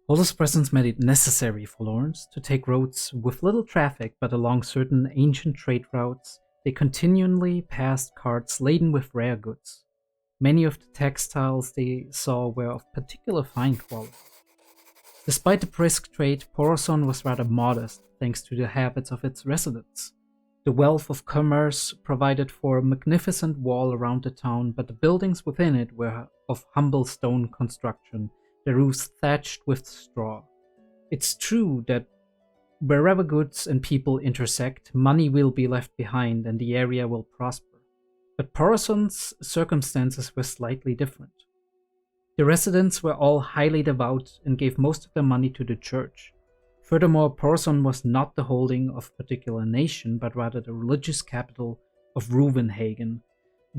Holo's presence made it necessary for Lawrence to take roads with little traffic, but along certain ancient trade routes, they continually passed carts laden with rare goods. Many of the textiles they saw were of particular fine quality. Despite the brisk trade, Poroson was rather modest, thanks to the habits of its residents. The wealth of commerce provided for a magnificent wall around the town, but the buildings within it were of humble stone construction, the roofs thatched with straw. It's true that wherever goods and people intersect, money will be left behind and the area will prosper. But Poroson's circumstances were slightly different. The residents were all highly devout and gave most of their money to the church. Furthermore, Poroson was not the holding of a particular nation, but rather the religious capital of Reuvenhagen,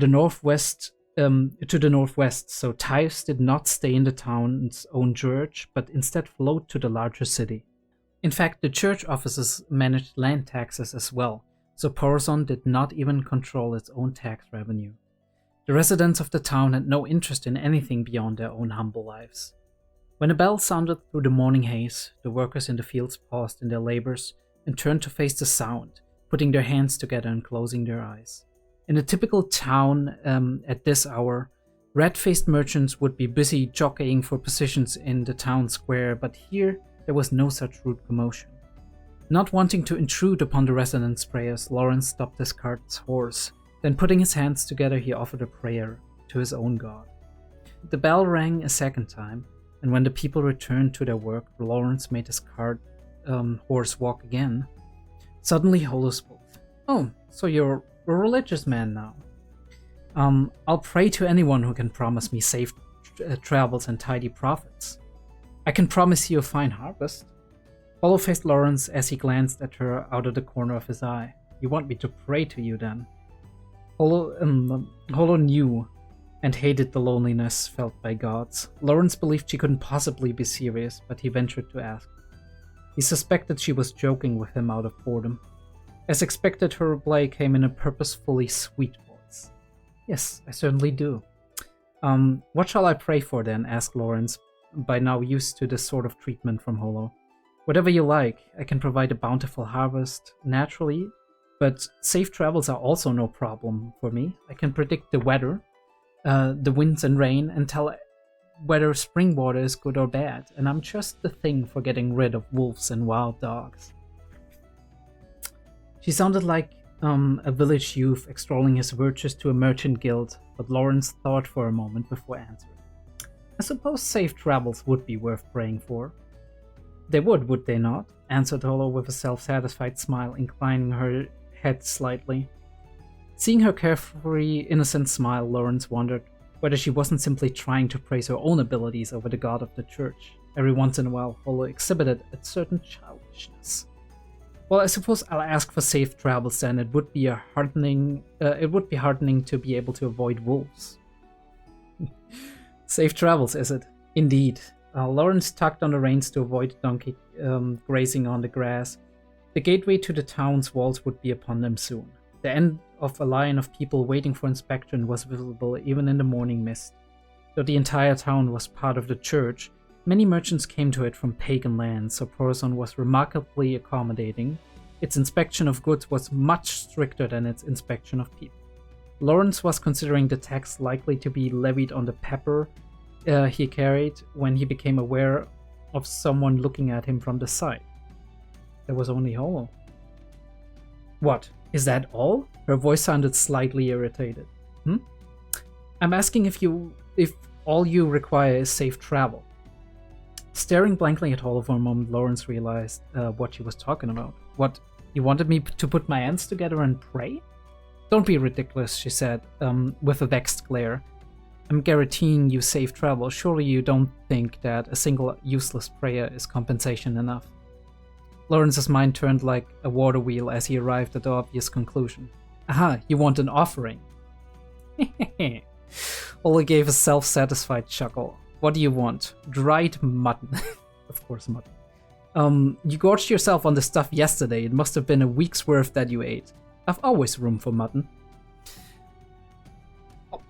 to the northwest, so tithes did not stay in the town's own church, but instead flowed to the larger city. In fact, the church offices managed land taxes as well, so Poroson did not even control its own tax revenue. The residents of the town had no interest in anything beyond their own humble lives. When a bell sounded through the morning haze, the workers in the fields paused in their labors and turned to face the sound, putting their hands together and closing their eyes. In a typical town at this hour, red-faced merchants would be busy jockeying for positions in the town square, but here there was no such rude commotion. Not wanting to intrude upon the residents' prayers, Lawrence stopped his cart's horse. Then putting his hands together, he offered a prayer to his own god. The bell rang a second time, and when the people returned to their work, Lawrence made his cart horse walk again. Suddenly, Holo spoke. "Oh, so you're a religious man now. I'll pray to anyone who can promise me safe travels and tidy profits. I can promise you a fine harvest." Holo faced Lawrence as he glanced at her out of the corner of his eye. "You want me to pray to you, then?" Holo knew and hated the loneliness felt by gods. Lawrence believed she couldn't possibly be serious, but he ventured to ask. He suspected she was joking with him out of boredom. As expected, her reply came in a purposefully sweet voice. "Yes, I certainly do." What shall I pray for, then?" asked Lawrence, by now used to this sort of treatment from Holo. "Whatever you like. I can provide a bountiful harvest, naturally, but safe travels are also no problem for me. I can predict the weather, the winds and rain, and tell whether spring water is good or bad, and I'm just the thing for getting rid of wolves and wild dogs." She sounded like a village youth extolling his virtues to a merchant guild, but Lawrence thought for a moment before answering. "I suppose safe travels would be worth praying for." "They would they not?" answered Holo with a self-satisfied smile, inclining her head slightly. Seeing her carefree, innocent smile, Lawrence wondered whether she wasn't simply trying to praise her own abilities over the god of the church. Every once in a while, Holo exhibited a certain childishness. "Well, I suppose I'll ask for safe travels then. It would be heartening to be able to avoid wolves." "Safe travels, is it?" "Indeed." Lawrence tugged on the reins to avoid the donkey grazing on the grass. The gateway to the town's walls would be upon them soon. The end of a line of people waiting for inspection was visible even in the morning mist. Though the entire town was part of the church, many merchants came to it from pagan lands, so Poroson was remarkably accommodating. Its inspection of goods was much stricter than its inspection of people. Lawrence was considering the tax likely to be levied on the pepper he carried when he became aware of someone looking at him from the side. There was only Holo. "What? Is that all?" Her voice sounded slightly irritated. "I'm asking if all you require is safe travel." Staring blankly at Holo for a moment, Lawrence realized what she was talking about. "What, you wanted me to put my hands together and pray?" "Don't be ridiculous," she said, with a vexed glare. "I'm guaranteeing you safe travel. Surely you don't think that a single useless prayer is compensation enough?" Lawrence's mind turned like a water wheel as he arrived at the obvious conclusion. "Aha, you want an offering." Holo gave a self-satisfied chuckle. "What do you want?" "Dried mutton." Of course, mutton. You gorged yourself on the stuff yesterday. It must have been a week's worth that you ate. I've always room for mutton."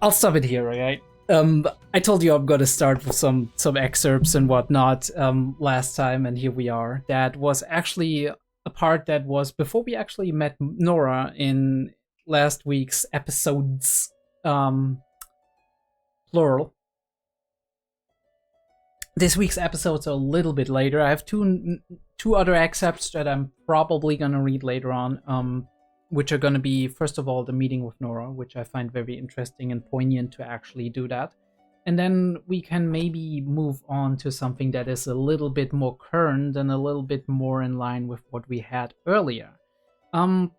I'll stop it here, right? I told you I'm gonna start with some excerpts and whatnot last time, and here we are. That was actually a part that was before we actually met Nora in last week's episodes, plural. This week's episodes are a little bit later. I have two other excerpts that I'm probably gonna read later on, which are gonna be, first of all, the meeting with Nora, which I find very interesting and poignant to actually do that. And then we can maybe move on to something that is a little bit more current and a little bit more in line with what we had earlier. I'd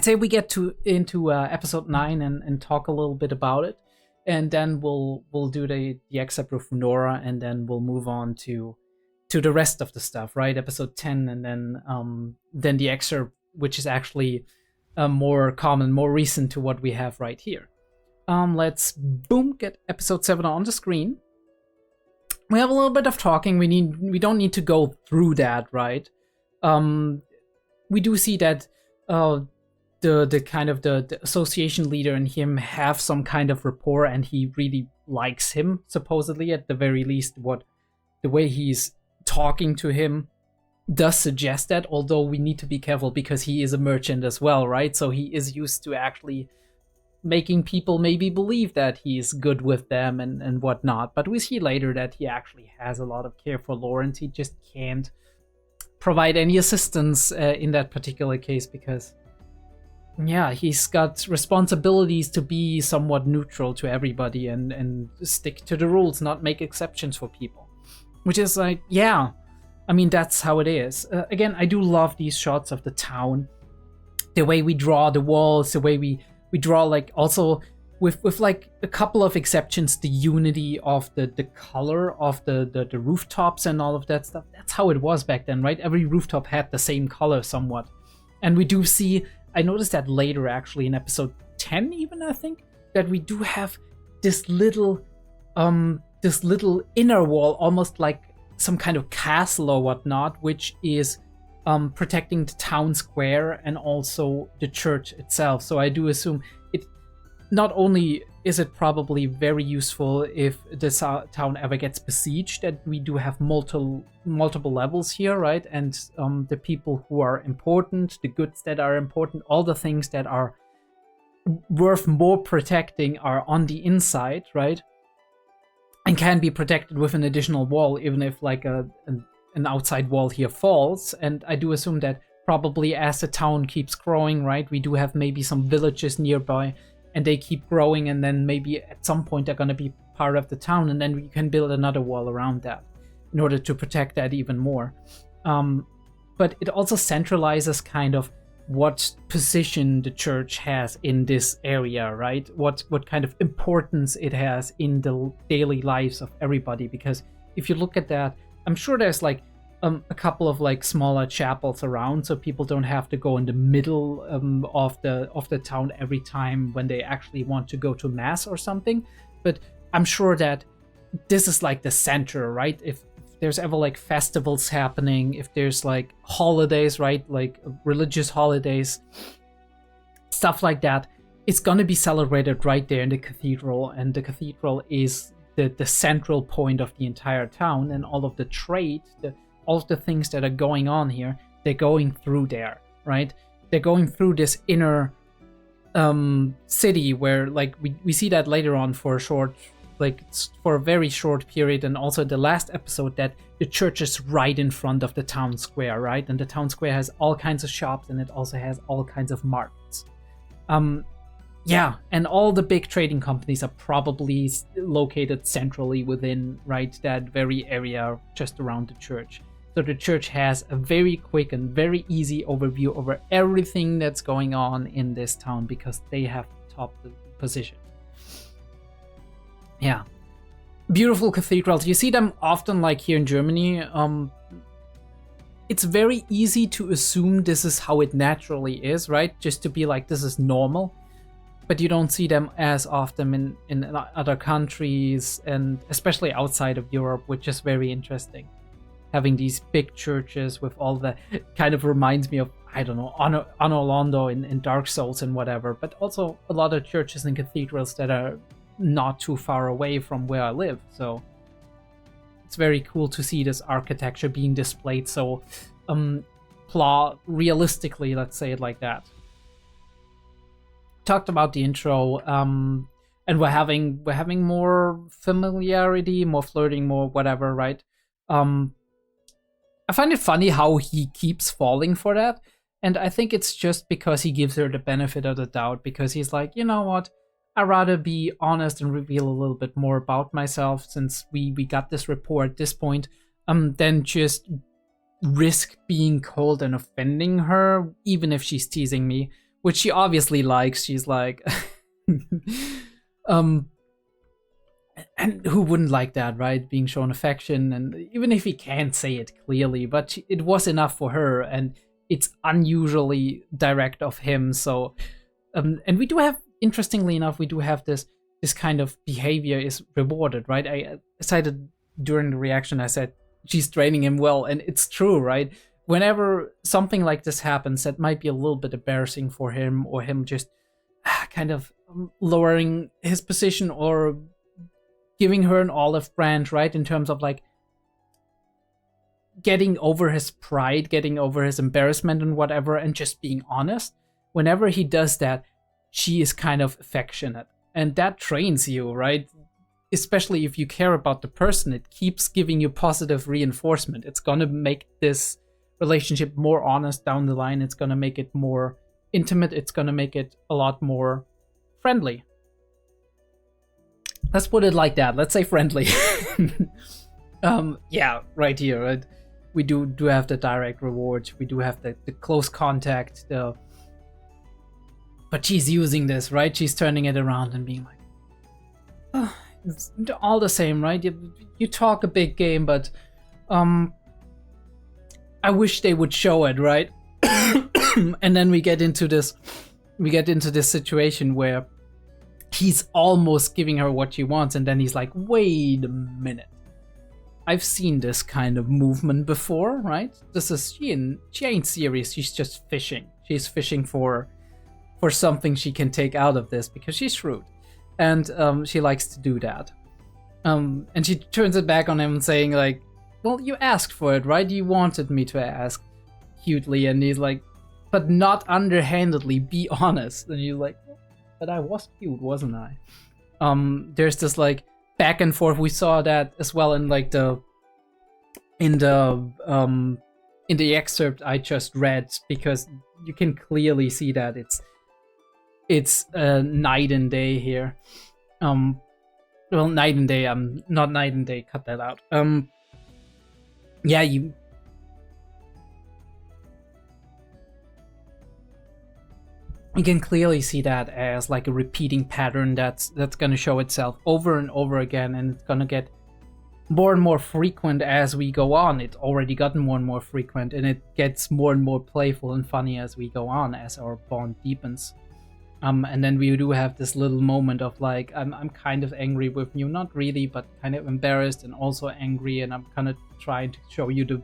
say we get into episode 9 and talk a little bit about it. And then we'll do the excerpt with Nora, and then we'll move on to the rest of the stuff, right? Episode 10, and then the excerpt, which is actually more common, more recent to what we have right here. Let's get episode 7 on the screen. We have a little bit of talking. We don't need to go through that, right? We do see that the kind of the association leader and him have some kind of rapport, and he really likes him, supposedly, at the very least. The way he's talking to him does suggest that, although we need to be careful because he is a merchant as well, right? So he is used to actually making people maybe believe that he's good with them and whatnot. But we see later that he actually has a lot of care for Lawrence. He just can't provide any assistance in that particular case because, yeah, he's got responsibilities to be somewhat neutral to everybody and stick to the rules, not make exceptions for people. Which is like, yeah, I mean, that's how it is. Again, I do love these shots of the town. The way we draw the walls, the way we draw, like, also with like a couple of exceptions, the unity of the color of the rooftops and all of that stuff. That's how it was back then, right? Every rooftop had the same color somewhat. And we do see, I noticed that later actually in episode 10 even, I think, that we do have this little inner wall, almost like some kind of castle or whatnot, which is protecting the town square and also the church itself. So I do assume it not only is it probably very useful if the town ever gets besieged, that we do have multiple levels here, right? And the people who are important, the goods that are important, all the things that are worth more protecting are on the inside, right? And can be protected with an additional wall, even if like an outside wall here falls. And I do assume that probably as the town keeps growing, right, we do have maybe some villages nearby, and they keep growing, and then maybe at some point they're going to be part of the town, and then we can build another wall around that in order to protect that even more. But it also centralizes kind of what position the church has in this area, right? What kind of importance it has in the daily lives of everybody. Because if you look at that, I'm sure there's like a couple of like smaller chapels around, so people don't have to go in the middle of the town every time when they actually want to go to mass or something. But I'm sure that this is like the center, right? If there's ever like festivals happening, if there's like holidays, right, like religious holidays, stuff like that, it's gonna be celebrated right there in the cathedral. And the cathedral is the central point of the entire town, and all of the trade, all of the things that are going on here, they're going through there, right? They're going through this inner city where, like, we see that later on for a very short period, and also the last episode, that the church is right in front of the town square, right? And the town square has all kinds of shops, and it also has all kinds of markets. Yeah, and all the big trading companies are probably located centrally within, right, that very area just around the church. So the church has a very quick and very easy overview over everything that's going on in this town because they have the top position. Yeah. Beautiful cathedrals. You see them often, like here in Germany. It's very easy to assume this is how it naturally is, right? Just to be like, this is normal. But you don't see them as often in other countries, and especially outside of Europe, which is very interesting. Having these big churches with all the, kind of reminds me of I don't know, Orlando in Dark Souls and whatever, but also a lot of churches and cathedrals that are not too far away from where I live. So it's very cool to see this architecture being displayed so realistically, let's say it like that. Talked about the intro, and we're having more familiarity, more flirting, more whatever, right? I find it funny how he keeps falling for that, and I think it's just because he gives her the benefit of the doubt, because he's like, you know what, I'd rather be honest and reveal a little bit more about myself since we got this rapport at this point, than just risk being cold and offending her, even if she's teasing me, which she obviously likes. She's like, and who wouldn't like that, right? Being shown affection, and even if he can't say it clearly, but it was enough for her, and it's unusually direct of him. So, and we do have, interestingly enough, we do have this kind of behavior is rewarded, right? I cited during the reaction, I said she's training him well, and it's true, right? Whenever something like this happens, that might be a little bit embarrassing for him, or him just kind of lowering his position or giving her an olive branch, right? In terms of like getting over his pride, getting over his embarrassment and whatever, and just being honest. Whenever he does that, she is kind of affectionate. And that trains you, right? Especially if you care about the person, it keeps giving you positive reinforcement. It's gonna make this relationship more honest down the line. It's gonna make it more intimate. It's gonna make it a lot more friendly. Let's put it like that. Let's say friendly. Yeah, right here. Right? We do have the direct rewards. We do have the close contact. But she's using this, right? She's turning it around and being like, oh, it's all the same, right? You talk a big game, but I wish they would show it, right? And then we get into this situation where he's almost giving her what she wants, and then he's like, wait a minute, I've seen this kind of movement before, right? She ain't serious. She's just fishing. She's fishing for something she can take out of this because she's shrewd, and she likes to do that. And she turns it back on him, saying like, well, you asked for it, right? You wanted me to ask cutely. And he's like, but not underhandedly, be honest. And you're like, but I was cute, wasn't I? There's this like back and forth. We saw that as well in like in the excerpt I just read, because you can clearly see that it's night and day here. Well, night and day. Not night and day. Cut that out. Yeah, you can clearly see that as like a repeating pattern that's gonna show itself over and over again, and it's gonna get more and more frequent as we go on. It's already gotten more and more frequent, and it gets more and more playful and funny as we go on, as our bond deepens. And then we do have this little moment of like, I'm kind of angry with you, not really, but kind of embarrassed and also angry, and I'm kind of trying to show you the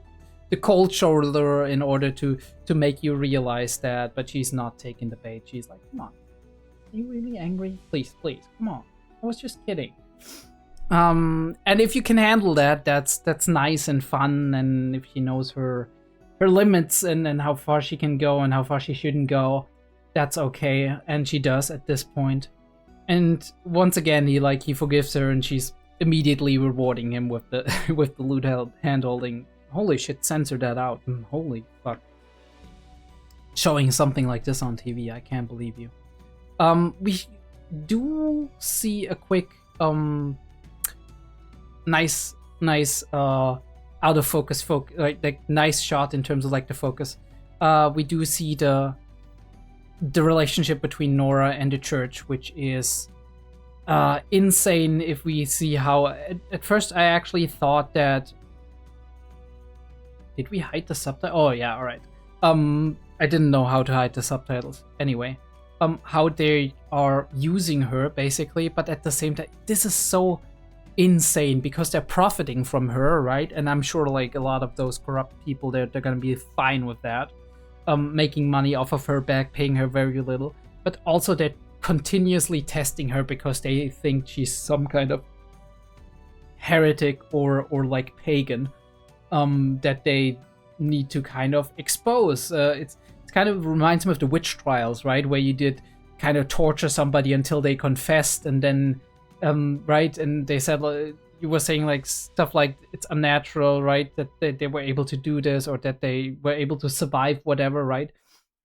cold shoulder in order to make you realize that. But she's not taking the bait. She's like, come on, are you really angry? Please, come on, I was just kidding. And if you can handle that, that's nice and fun. And if she knows her limits and how far she can go and how far she shouldn't go, that's okay. And she does at this point. And once again, he forgives her, and she's immediately rewarding him with the with the lute hand holding. Holy shit, censor that out. Holy fuck. Showing something like this on TV, I can't believe you. We do see a quick nice out of focus like nice shot in terms of like the focus. We do see the relationship between Nora and the church, which is insane. If we see how at first I actually thought that, did we hide the subtitle? Oh yeah, all right. I didn't know how to hide the subtitles. Anyway, how they are using her basically, but at the same time, this is so insane because they're profiting from her, right? And I'm sure like a lot of those corrupt people, they're gonna be fine with that. making money off of her back, paying her very little, but also they're continuously testing her because they think she's some kind of heretic or like pagan that they need to kind of expose. It kind of reminds me of the witch trials, right, where you did kind of torture somebody until they confessed, and then right, and they said you were saying like stuff like it's unnatural, right, that they were able to do this, or that they were able to survive whatever, right?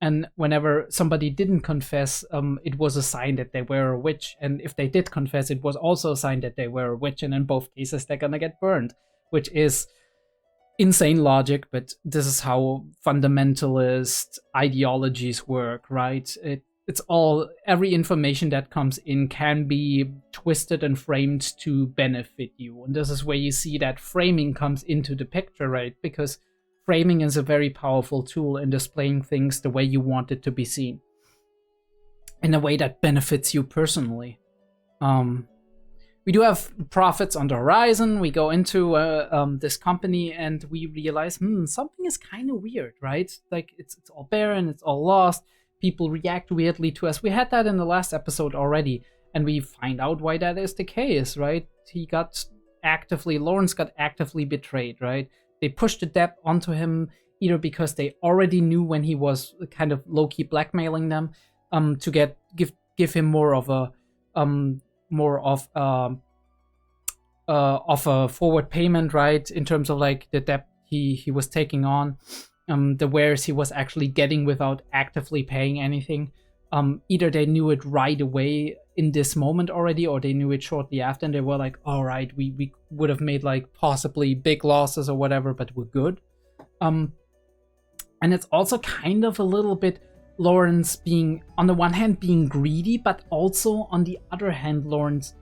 And whenever somebody didn't confess, it was a sign that they were a witch, and if they did confess, it was also a sign that they were a witch, and in both cases they're gonna get burned, which is insane logic, but this is how fundamentalist ideologies work, right? It's all, every information that comes in can be twisted and framed to benefit you. And this is where you see that framing comes into the picture, right? Because framing is a very powerful tool in displaying things the way you want it to be seen, in a way that benefits you personally. We do have profits on the horizon. We go into this company and we realize, something is kind of weird, right? Like it's all barren, it's all lost. People react weirdly to us. We had that in the last episode already, and we find out why that is the case, right? Lawrence got actively betrayed, right? They pushed the debt onto him either because they already knew when he was kind of low-key blackmailing them to give him more of a forward payment, right? In terms of like the debt he was taking on. The wares he was actually getting without actively paying anything. Either they knew it right away in this moment already, or they knew it shortly after, and they were like, all right, we would have made like possibly big losses or whatever, but we're good. And it's also kind of a little bit Lawrence being, on the one hand, being greedy, but also on the other hand, Lawrence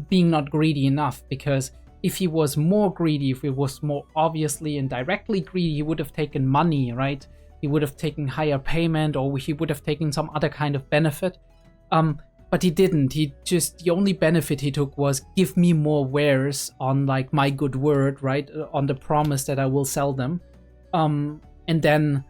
being not greedy enough, because if he was more greedy, if he was more obviously and directly greedy, he would have taken money, right? He would have taken higher payment, or he would have taken some other kind of benefit. But he didn't. The only benefit he took was give me more wares on like my good word, right? On the promise that I will sell them. And then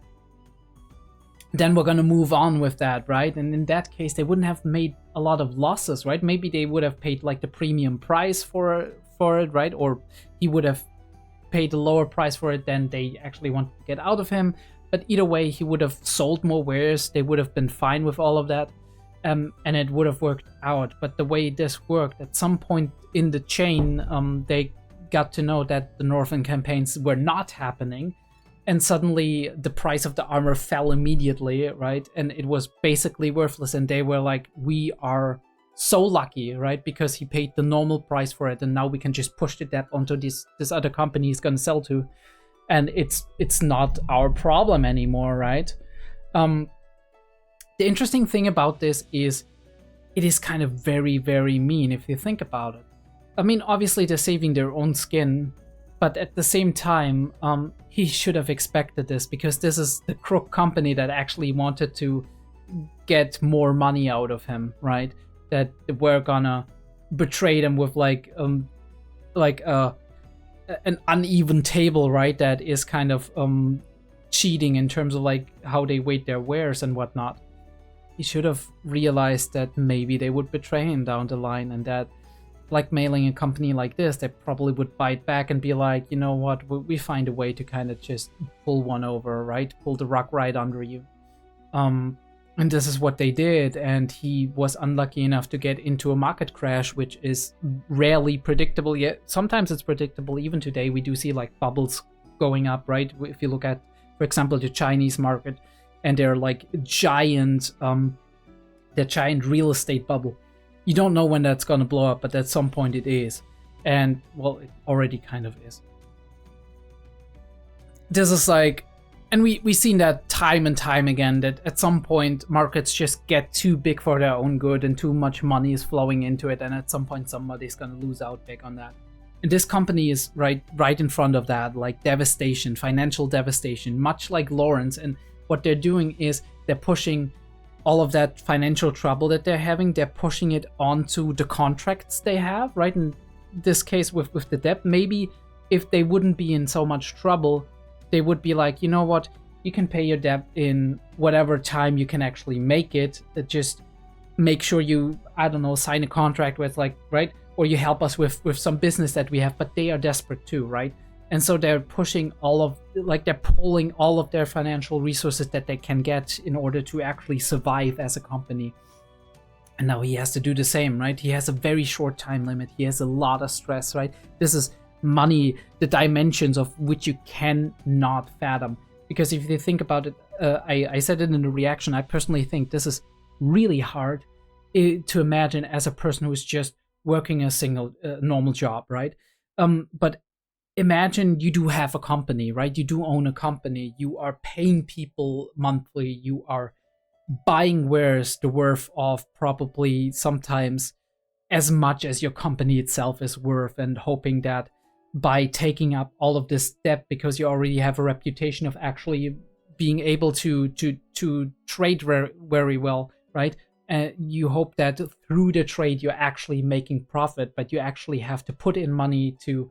we're gonna move on with that, right? And in that case, they wouldn't have made a lot of losses, right? Maybe they would have paid like the premium price for it, right? Or he would have paid a lower price for it than they actually wanted to get out of him. But either way, he would have sold more wares. They would have been fine with all of that, and it would have worked out. But the way this worked, at some point in the chain, they got to know that the Northern campaigns were not happening, and suddenly the price of the armor fell immediately, right? And it was basically worthless, and they were like, we are so lucky, right? Because he paid the normal price for it, and now we can just push the debt onto this other company he's gonna sell to, and it's not our problem anymore, right? The interesting thing about this is it is kind of very, very mean if you think about it. I mean, obviously they're saving their own skin, but at the same time, he should have expected this, because this is the crook company that actually wanted to get more money out of him, right? That we're gonna betray them with an uneven table, right? That is kind of cheating in terms of like how they weight their wares and whatnot. He should have realized that maybe they would betray him down the line, and that blackmailing a company like this, they probably would bite back and be like, you know what, we find a way to kind of just pull one over, right? Pull the rug right under you. And this is what they did, and he was unlucky enough to get into a market crash, which is rarely predictable yet. Sometimes it's predictable. Even today, we do see like bubbles going up, right? If you look at, for example, the Chinese market, and they're like giant real estate bubble. You don't know when that's gonna blow up, but at some point it is. And, well, it already kind of is. This is like, and we've seen that time and time again, that at some point markets just get too big for their own good and too much money is flowing into it, and at some point somebody's gonna lose out big on that. And this company is right in front of that, like devastation, financial devastation, much like Lawrence. And what they're doing is they're pushing all of that financial trouble that they're having, they're pushing it onto the contracts they have, right? In this case with the debt, maybe if they wouldn't be in so much trouble, they would be like, you know what, you can pay your debt in whatever time you can actually make it. Just make sure you, I don't know, sign a contract with like, right? Or you help us with some business that we have, but they are desperate too, right? And so they're pushing all of, like they're pulling all of their financial resources that they can get in order to actually survive as a company. And now he has to do the same, right? He has a very short time limit. He has a lot of stress, right? This is money, the dimensions of which you cannot fathom. Because if you think about it, I said it in the reaction, I personally think this is really hard to imagine as a person who's just working a single normal job, right? But imagine you do have a company, right? You do own a company. You are paying people monthly. You are buying wares the worth of probably sometimes as much as your company itself is worth, and hoping that by taking up all of this debt, because you already have a reputation of actually being able to trade very well, right? You hope that through the trade you're actually making profit, but you actually have to put in money to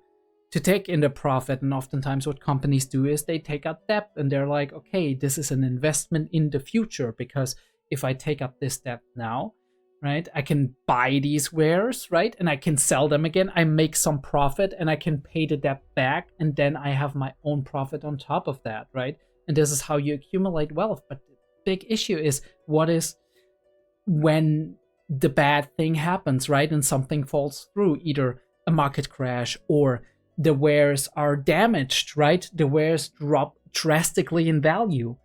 take in the profit. And oftentimes what companies do is they take out debt, and they're like, okay, this is an investment in the future, because if I take up this debt now, right, I can buy these wares, right, and I can sell them again, I make some profit, and I can pay the debt back, and then I have my own profit on top of that, right? And this is how you accumulate wealth. But the big issue is, what is when the bad thing happens, right, and something falls through, either a market crash or the wares are damaged, right? The wares drop drastically in value.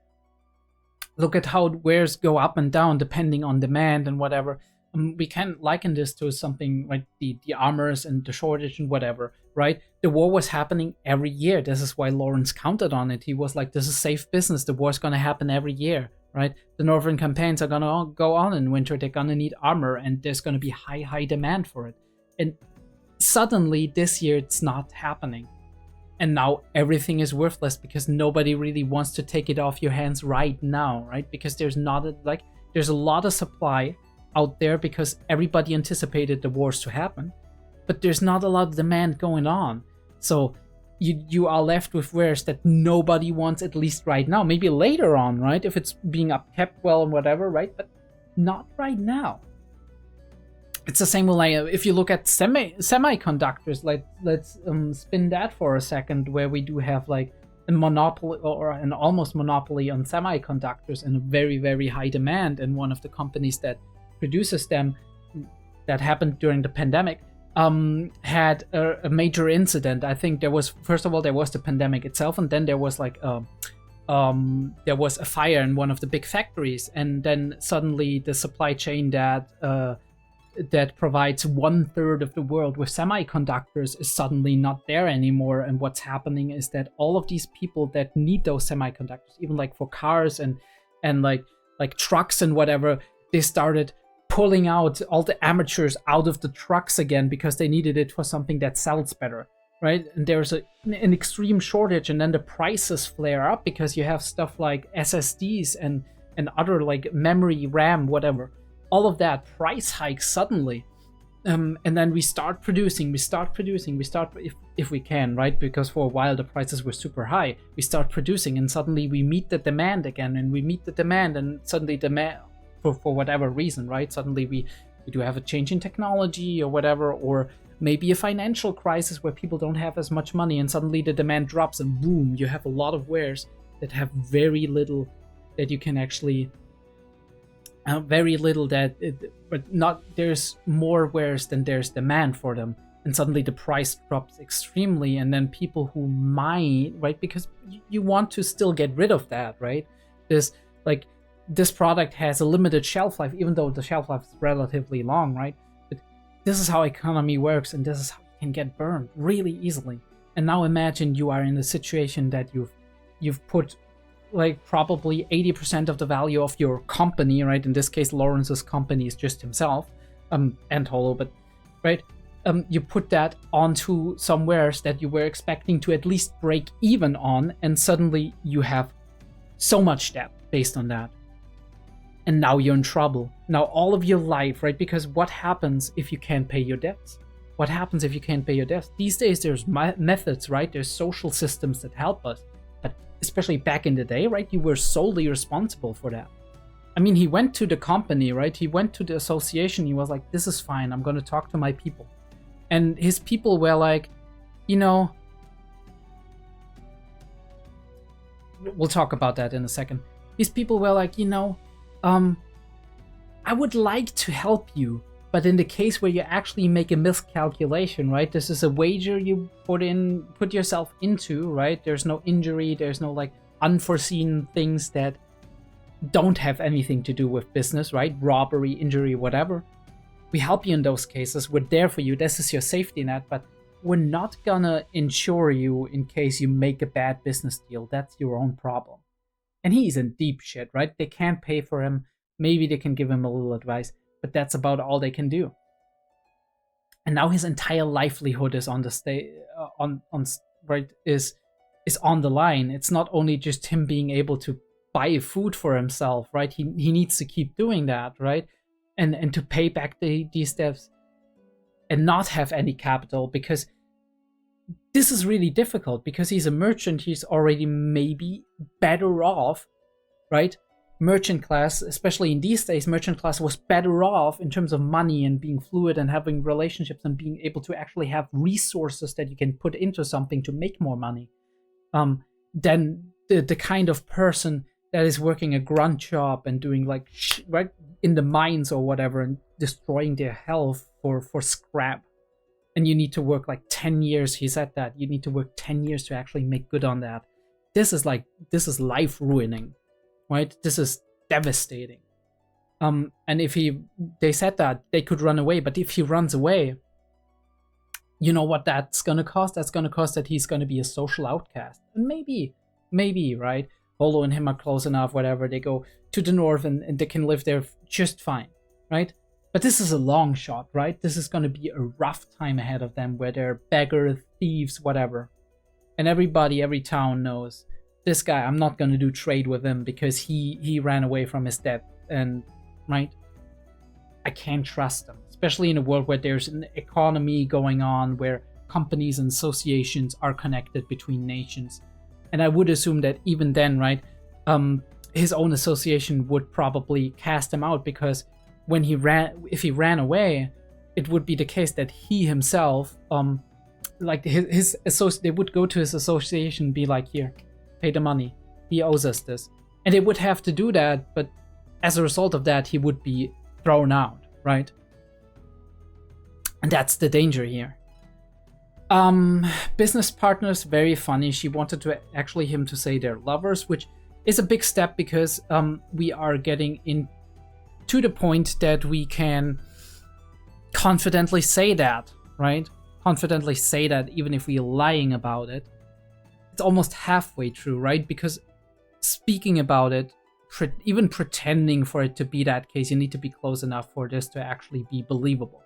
Look at how wares go up and down depending on demand and whatever. We can liken this to something like the armors and the shortage and whatever, right? The war was happening every year. This is why Lawrence counted on it. He was like, this is safe business. The war's going to happen every year, right? The northern campaigns are going to go on in winter. They're going to need armor, and there's going to be high demand for it. And suddenly this year it's not happening, and now everything is worthless because nobody really wants to take it off your hands right now, right? Because there's there's a lot of supply out there because everybody anticipated the wars to happen, but there's not a lot of demand going on. So you are left with wares that nobody wants, at least right now. Maybe later on, right, if it's being upkept well and whatever, right? But not right now. It's the same with, like, if you look at semiconductors, like, let's spin that for a second, where we do have like a monopoly or an almost monopoly on semiconductors and a very high demand. And one of the companies that produces them, that happened during the pandemic, had a major incident. I think there was, first of all, there was the pandemic itself, and then there was like there was a fire in one of the big factories, and then suddenly the supply chain that provides 1/3 of the world with semiconductors is suddenly not there anymore. And what's happening is that all of these people that need those semiconductors, even like for cars and like trucks and whatever, they started pulling out all the amateurs out of the trucks again because they needed it for something that sells better, right? And there's an extreme shortage, and then the prices flare up because you have stuff like SSDs and other like memory, RAM, whatever. All of that price hikes suddenly, and then we start producing, if we can, right? Because for a while the prices were super high. We start producing, and suddenly we meet the demand again, and suddenly demand, for whatever reason, right? Suddenly we do have a change in technology or whatever, or maybe a financial crisis where people don't have as much money, and suddenly the demand drops, and boom, you have a lot of wares that have very little that you can actually but not, there's more wares than there's demand for them, and suddenly the price drops extremely. And then people who might, right, because you want to still get rid of that, right? This product has a limited shelf life, even though the shelf life is relatively long, right? But this is how economy works, and this is how you can get burned really easily. And now imagine you are in a situation that you've put like probably 80% of the value of your company, right? In this case, Lawrence's company is just himself, and Holo, but right, you put that onto some wares that you were expecting to at least break even on, and suddenly you have so much debt based on that, and now you're in trouble. Now all of your life, right? Because what happens if you can't pay your debts? These days there's methods, right? There's social systems that help us. but especially back in the day, right, you were solely responsible for that. I mean, he went to the company, right? He went to the association. He was like, this is fine. I'm going to talk to my people. And his people were like, you know, we'll talk about that in a second. His people were like, you know, I would like to help you, but in the case where you actually make a miscalculation, right? This is a wager you put yourself into, right? There's no injury. There's no like unforeseen things that don't have anything to do with business, right? Robbery, injury, whatever. We help you in those cases. We're there for you. This is your safety net, but we're not gonna insure you in case you make a bad business deal. That's your own problem. And he's in deep shit, right? They can't pay for him. Maybe they can give him a little advice, but that's about all they can do. And now his entire livelihood is on the is on the line. It's not only just him being able to buy food for himself, right? He needs to keep doing that, right? And to pay back these debts and not have any capital, because this is really difficult because he's a merchant. He's already maybe better off, right? Merchant class, especially in these days, merchant class was better off in terms of money and being fluid and having relationships and being able to actually have resources that you can put into something to make more money than the kind of person that is working a grunt job and doing like right in the mines or whatever and destroying their health for scrap. And you need to work like 10 years. He said that you need to work 10 years to actually make good on that. This is life ruining, right? This is devastating. And if they said that they could run away, but if he runs away, you know what that's gonna cost? That's gonna cost that he's gonna be a social outcast. And maybe, right? Holo and him are close enough, whatever. They go to the north and they can live there just fine, right? But this is a long shot, right? This is going to be a rough time ahead of them where they're beggars, thieves, whatever. And everybody, every town knows this guy, I'm not going to do trade with him because he ran away from his debt. And, right? I can't trust him, especially in a world where there's an economy going on, where companies and associations are connected between nations. And I would assume that even then, right, his own association would probably cast him out, because if he ran away, it would be the case that he himself, they would go to his association and be like, here, pay the money. He owes us this. And they would have to do that, but as a result of that, he would be thrown out, right? And that's the danger here. Business partners, very funny. She wanted him to say they're lovers, which is a big step because we are getting in to the point that we can confidently say that, right? Confidently say that even if we're lying about it. It's almost halfway true, right? Because speaking about it, even pretending for it to be that case, you need to be close enough for this to actually be believable.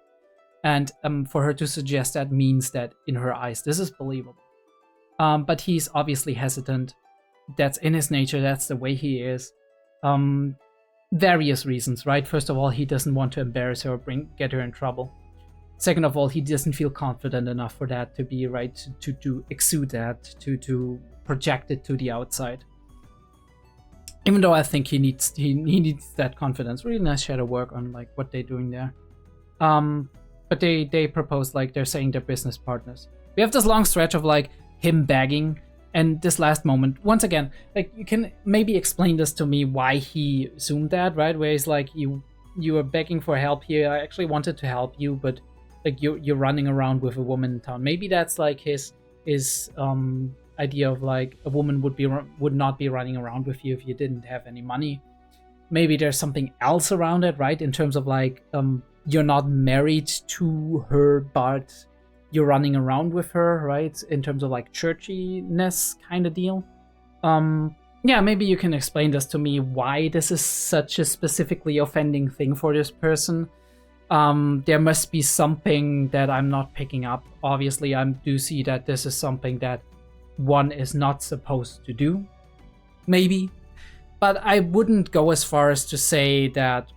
And for her to suggest that means that in her eyes, this is believable. But he's obviously hesitant. That's in his nature. That's the way he is. Various reasons, right? First of all, he doesn't want to embarrass her or get her in trouble. Second of all, he doesn't feel confident enough for that to be right, to exude that, to project it to the outside. Even though I think he needs that confidence. Really nice shadow work on like what they're doing there. But they propose, like, they're saying they're business partners. We have this long stretch of like him begging, and this last moment, once again, like, you can maybe explain this to me why he assumed that, right? Where he's like, you are begging for help here. I actually wanted to help you, but like you're running around with a woman in town. Maybe that's like his idea of like a woman would not be running around with you if you didn't have any money. Maybe there's something else around it, right? In terms of like you're not married to her, but you're running around with her, right? In terms of like churchiness kind of deal. Yeah, maybe you can explain this to me, why this is such a specifically offending thing for this person. There must be something that I'm not picking up. Obviously, I do see that this is something that one is not supposed to do. Maybe. But I wouldn't go as far as to say that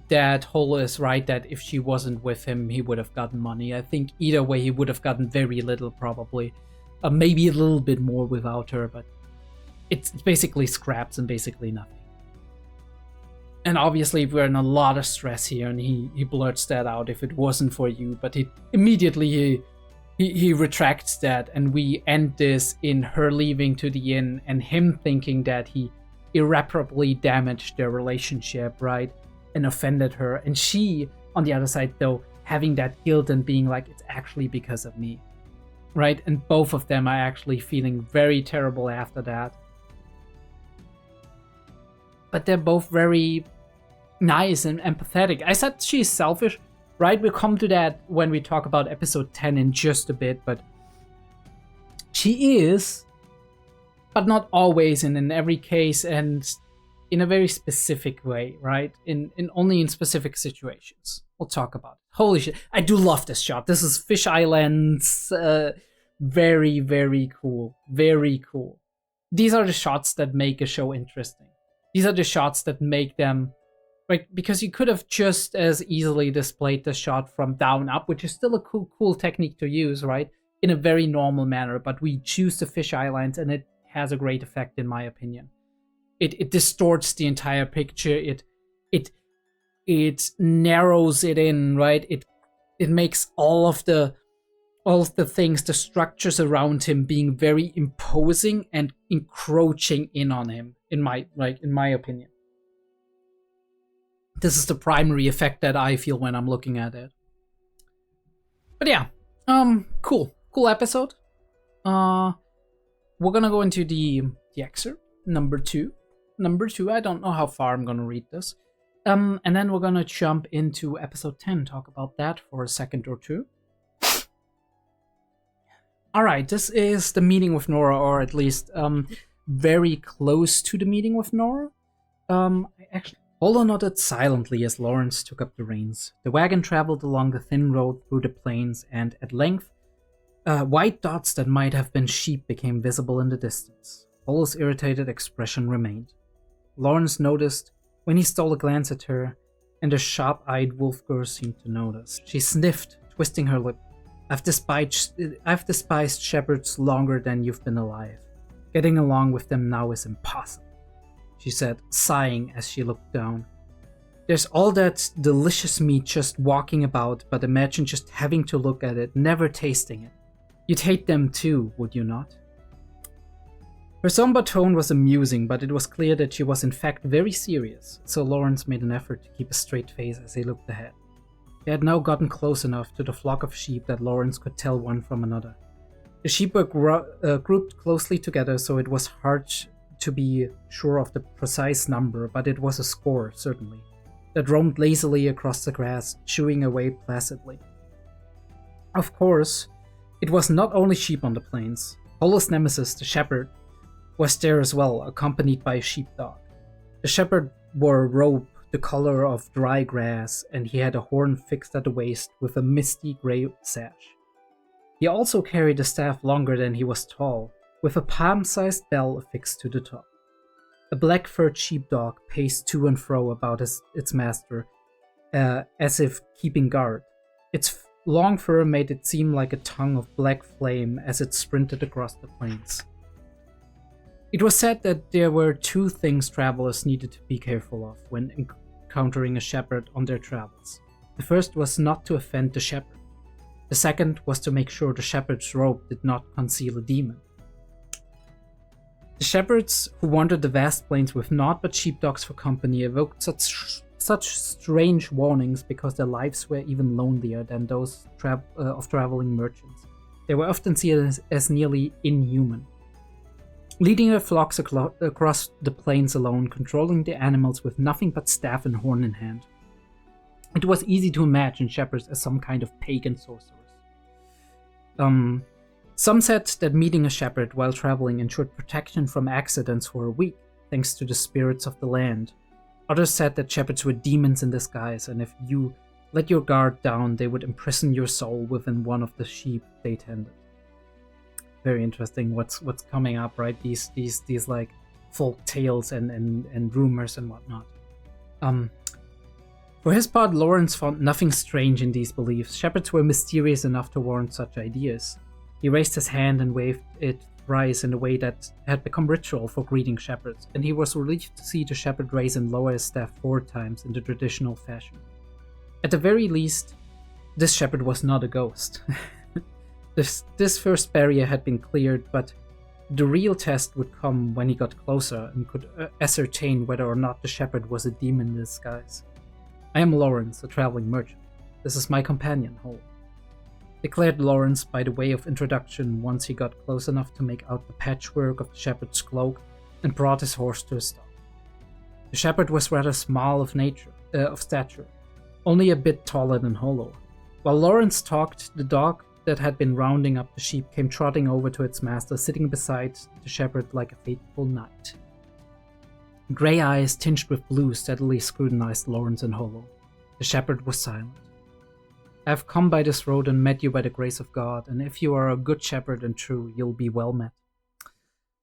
that Holo is right, that if she wasn't with him, he would have gotten money. I think either way, he would have gotten very little, probably. Maybe a little bit more without her, but it's basically scraps and basically nothing. And obviously we're in a lot of stress here, and he blurts that out, if it wasn't for you, but he immediately he retracts that, and we end this in her leaving to the inn and him thinking that he irreparably damaged their relationship, right, and offended her, and she on the other side though having that guilt and being like, it's actually because of me, right? And both of them are actually feeling very terrible after that. But they're both very nice and empathetic. I said she's selfish, right? We'll come to that when we talk about episode 10 in just a bit, but she is, but not always and in every case, and in a very specific way, right? In only in specific situations. We'll talk about it. Holy shit, I do love this shot. This is Fish Islands. Very, very cool. Very cool. These are the shots that make a show interesting. These are the shots that make them, right? Because you could have just as easily displayed the shot from down up, which is still a cool technique to use, right? In a very normal manner, but we choose the Fish Islands, and it has a great effect, in my opinion. It distorts the entire picture. It narrows it in, right? It makes all of the things, the structures around him being very imposing and encroaching in on him, in my opinion. This is the primary effect that I feel when I'm looking at it. But yeah, cool episode. We're gonna go into the excerpt, number two. I don't know how far I'm gonna read this. And then we're gonna jump into episode 10, talk about that for a second or two. Alright, this is the meeting with Nora, or at least very close to the meeting with Nora. Polo nodded silently as Lawrence took up the reins. The wagon traveled along the thin road through the plains, and at length, white dots that might have been sheep became visible in the distance. Polo's irritated expression remained. Lawrence noticed when he stole a glance at her, and the sharp-eyed wolf girl seemed to notice. She sniffed, twisting her lip. I've despised shepherds longer than you've been alive. Getting along with them now is impossible, she said, sighing as she looked down. There's all that delicious meat just walking about, but imagine just having to look at it, never tasting it. You'd hate them too, would you not? Her somber tone was amusing, but it was clear that she was in fact very serious, so Lawrence made an effort to keep a straight face as he looked ahead. They had now gotten close enough to the flock of sheep that Lawrence could tell one from another. The sheep were grouped closely together, so it was hard to be sure of the precise number, but it was a score, certainly, that roamed lazily across the grass, chewing away placidly. Of course, it was not only sheep on the plains. Polo's nemesis, the shepherd, was there as well, accompanied by a sheepdog. The shepherd wore a robe the color of dry grass, and he had a horn fixed at the waist with a misty grey sash. He also carried a staff longer than he was tall, with a palm-sized bell affixed to the top. A black-furred sheepdog paced to and fro about its master, as if keeping guard. Its long fur made it seem like a tongue of black flame as it sprinted across the plains. It was said that there were two things travelers needed to be careful of when encountering a shepherd on their travels. The first was not to offend the shepherd. The second was to make sure the shepherd's robe did not conceal a demon. The shepherds who wandered the vast plains with naught but sheepdogs for company evoked such strange warnings because their lives were even lonelier than those of traveling merchants. They were often seen as nearly inhuman. Leading their flocks across the plains alone, controlling the animals with nothing but staff and horn in hand. It was easy to imagine shepherds as some kind of pagan sorcerers. Some said that meeting a shepherd while traveling ensured protection from accidents for a week, thanks to the spirits of the land. Others said that shepherds were demons in disguise, and if you let your guard down, they would imprison your soul within one of the sheep they tended. Very interesting what's coming up, right? These like folk tales and rumors and whatnot. For his part, Lawrence found nothing strange in these beliefs. Shepherds were mysterious enough to warrant such ideas. He raised his hand and waved it thrice in a way that had become ritual for greeting shepherds, and he was relieved to see the shepherd raise and lower his staff 4 times in the traditional fashion. At the very least, this shepherd was not a ghost. This first barrier had been cleared, but the real test would come when he got closer and could ascertain whether or not the shepherd was a demon in disguise. "I am Lawrence, a traveling merchant. This is my companion, Hole," declared Lawrence by the way of introduction once he got close enough to make out the patchwork of the shepherd's cloak and brought his horse to a stop. The shepherd was rather small of stature, only a bit taller than Holo. While Lawrence talked, the dog that had been rounding up the sheep came trotting over to its master, sitting beside the shepherd like a faithful knight. Grey eyes tinged with blue steadily scrutinized Lawrence and Holo. The shepherd was silent. "I have come by this road and met you by the grace of God, and if you are a good shepherd and true, you'll be well met."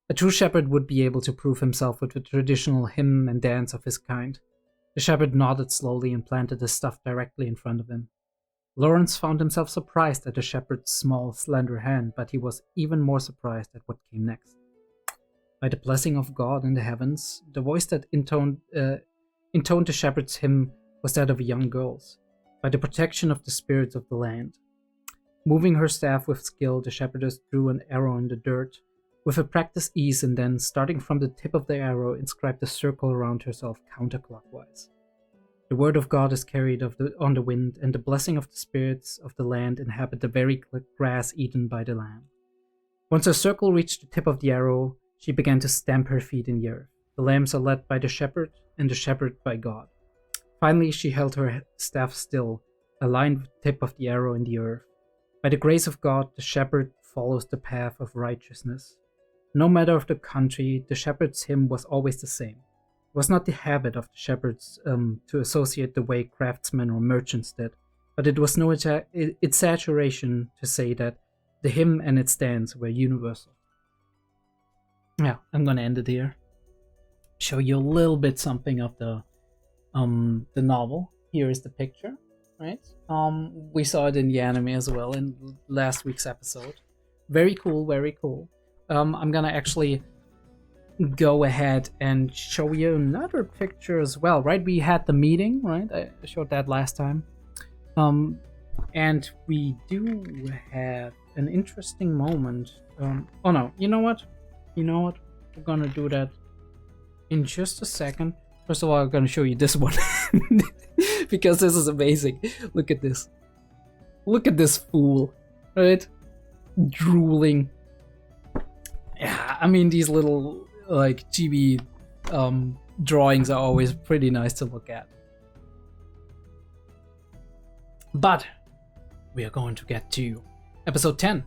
A true shepherd would be able to prove himself with the traditional hymn and dance of his kind. The shepherd nodded slowly and planted his staff directly in front of him. Lawrence found himself surprised at the shepherd's small, slender hand, but he was even more surprised at what came next. "By the blessing of God in the heavens," the voice that intoned the shepherd's hymn was that of a young girl's. "By the protection of the spirits of the land." Moving her staff with skill, the shepherdess drew an arrow in the dirt with a practiced ease, and then, starting from the tip of the arrow, inscribed a circle around herself counterclockwise. "The word of God is carried on the wind, and the blessing of the spirits of the land inhabit the very grass eaten by the lamb." Once her circle reached the tip of the arrow, she began to stamp her feet in the earth. The lambs are led by the shepherd, and the shepherd by God. Finally, she held her staff still, aligned with the tip of the arrow in the earth. By the grace of God, the shepherd follows the path of righteousness. No matter of the country, the shepherd's hymn was always the same. It was not the habit of the shepherds to associate the way craftsmen or merchants did, but it was no exaggeration to say that the hymn and its dance were universal. Yeah, I'm gonna end it here. Show you a little bit something of the novel. Here is the picture, right? We saw it in the anime as well in last week's episode. Very cool, very cool. I'm gonna actually go ahead and show you another picture as well, right? We had the meeting, right? I showed that last time. And we do have an interesting moment. Oh no, you know what? We're gonna do that in just a second. First of all, I'm gonna show you this one because this is amazing. Look at this. Look at this fool, right? Drooling. Yeah, I mean, these little like chibi drawings are always pretty nice to look at. But we are going to get to episode 10.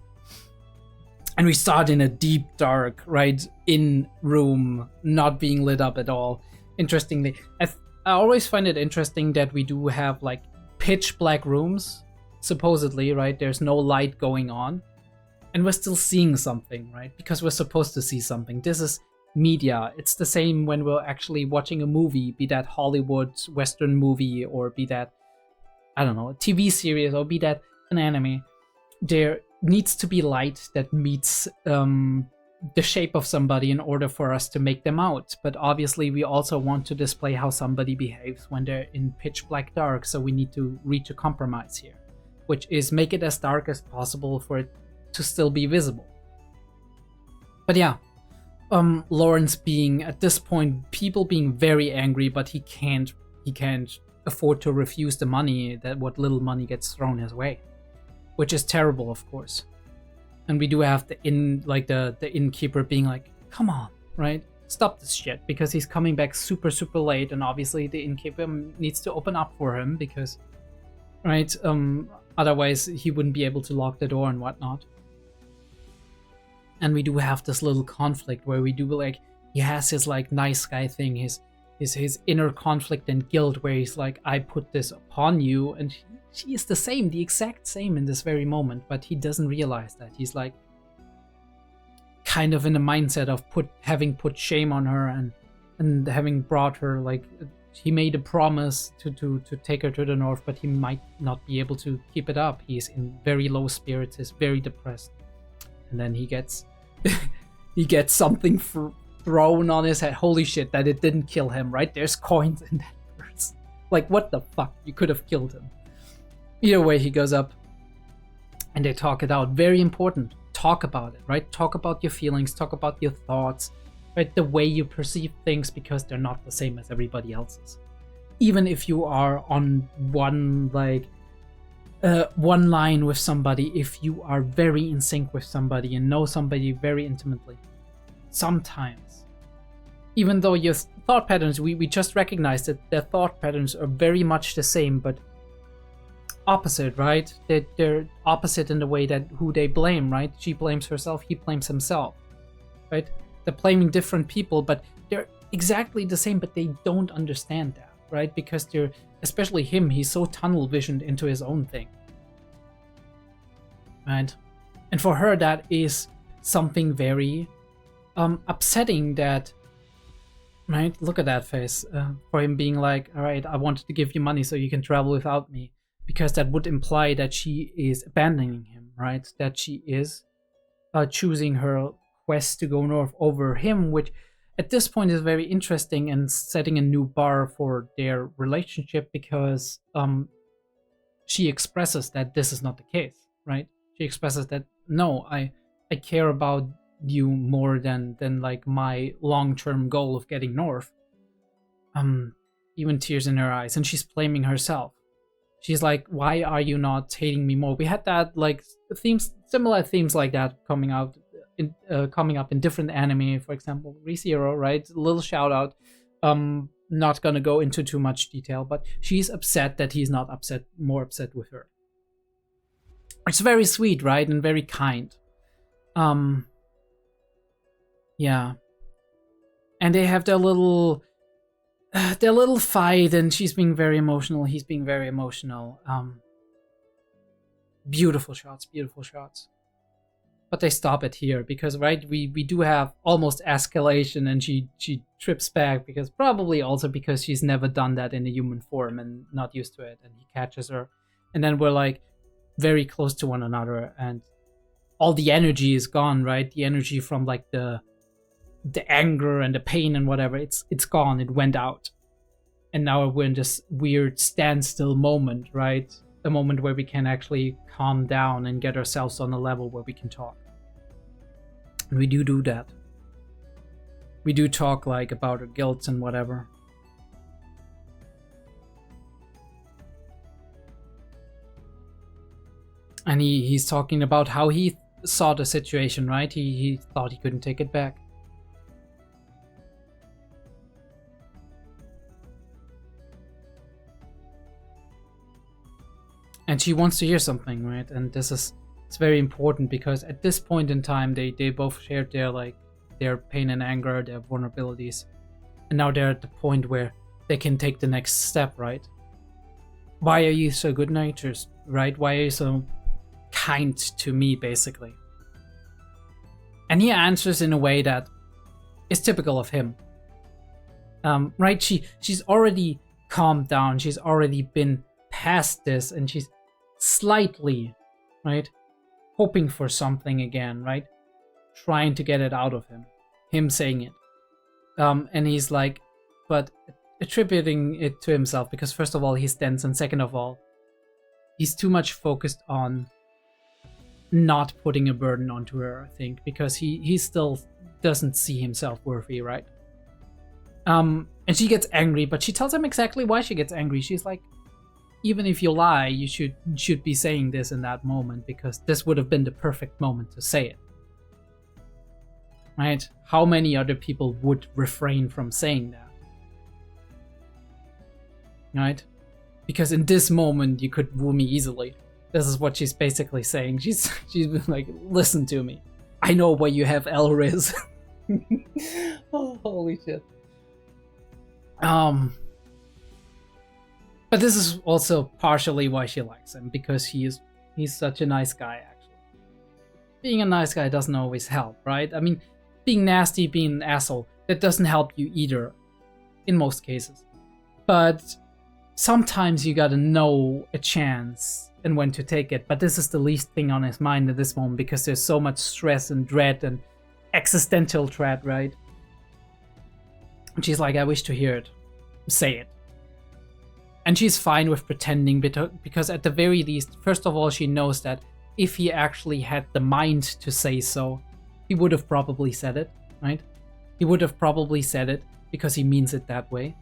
And we start in a deep dark, right, in room, not being lit up at all. Interestingly, I always find it interesting that we do have like pitch black rooms, supposedly, right? There's no light going on. And we're still seeing something, right? Because we're supposed to see something. This is media. It's the same when we're actually watching a movie, be that Hollywood Western movie, or be that, I don't know, a TV series, or be that an anime. There needs to be light that meets the shape of somebody in order for us to make them out. But obviously we also want to display how somebody behaves when they're in pitch black dark, so we need to reach a compromise here, which is make it as dark as possible for it to still be visible. But yeah, Lawrence being, at this point, people being very angry, but he can't afford to refuse the money, that what little money gets thrown his way, which is terrible, of course. And we do have the innkeeper being like, come on, right? Stop this shit, because he's coming back super, super late, and obviously the innkeeper needs to open up for him because, right, otherwise he wouldn't be able to lock the door and whatnot. And we do have this little conflict where we do like, he has his like nice guy thing, his inner conflict and guilt, where he's like, I put this upon you, and she is the exact same in this very moment, but he doesn't realize that. He's like kind of in the mindset of having put shame on her and having brought her, like, he made a promise to take her to the north, but he might not be able to keep it up. He's in very low spirits, he's very depressed. And then he gets he gets something thrown on his head. Holy shit, that it didn't kill him, right? There's coins in that purse. Like, what the fuck? You could have killed him. Either way, he goes up and they talk it out. Very important. Talk about it, right? Talk about your feelings, talk about your thoughts, right? The way you perceive things, because they're not the same as everybody else's. Even if you are on one line with somebody, if you are very in sync with somebody and know somebody very intimately, sometimes, even though your thought patterns, we just recognize that their thought patterns are very much the same, but opposite, right? They're opposite in the way that who they blame, right? She blames herself, he blames himself, right? They're blaming different people, but they're exactly the same, but they don't understand that, right? Because they're, especially him, he's so tunnel visioned into his own thing, right? And for her, that is something very upsetting, that, right? Look at that face, for him being like, all right, I wanted to give you money so you can travel without me, because that would imply that she is abandoning him, right? That she is choosing her quest to go north over him, which at this point is very interesting and setting a new bar for their relationship, because she expresses that this is not the case, right? She expresses that, no, I care about you more than like my long-term goal of getting north. Even tears in her eyes, and she's blaming herself. She's like, why are you not hating me more? We had that, like, similar themes like that coming up in different anime, for example, ReZero, right? A little shout out. Not gonna go into too much detail, but she's upset that he's not more upset with her. It's very sweet, right? And very kind. Yeah. And they have their little fight, and she's being very emotional, he's being very emotional. Beautiful shots. But they stop it here, because, right, we do have almost escalation, and she trips back, because probably also because she's never done that in a human form and not used to it, and he catches her, and then we're like very close to one another, and all the energy is gone, right? The energy from like the anger and the pain and whatever, it's gone, it went out. And now we're in this weird standstill moment, right? A moment where we can actually calm down and get ourselves on a level where we can talk. And we do that. We do talk, like, about our guilt and whatever. And he's talking about how he saw the situation, right? He thought he couldn't take it back. And she wants to hear something, right? And it's very important, because at this point in time, they both shared their pain and anger, their vulnerabilities. And now they're at the point where they can take the next step, right? Why are you so good-natured, right? Why are you so kind to me, basically? And he answers in a way that is typical of him. Right? She's already calmed down. She's already been past this, and she's slightly, right, hoping for something again, right? Trying to get it out of him saying it. And he's like, but attributing it to himself, because first of all, he's tense, and second of all, he's too much focused on not putting a burden onto her, I think, because he still doesn't see himself worthy, right? And she gets angry, but she tells him exactly why she gets angry. She's like, even if you lie, you should be saying this in that moment, because this would have been the perfect moment to say it. Right? How many other people would refrain from saying that? Right? Because in this moment, you could woo me easily. This is what she's basically saying. She's been like, listen to me. I know where you have Elriz. Oh, holy shit. But this is also partially why she likes him, because he's such a nice guy, actually. Being a nice guy doesn't always help, right? I mean, being nasty, being an asshole, that doesn't help you either, in most cases. But sometimes you gotta know a chance and when to take it. But this is the least thing on his mind at this moment because there's so much stress and dread and existential dread, right? And she's like, I wish to hear it. Say it. And she's fine with pretending because at the very least, first of all, she knows that if he actually had the mind to say so, he would have probably said it, right? He would have probably said it because he means it that way.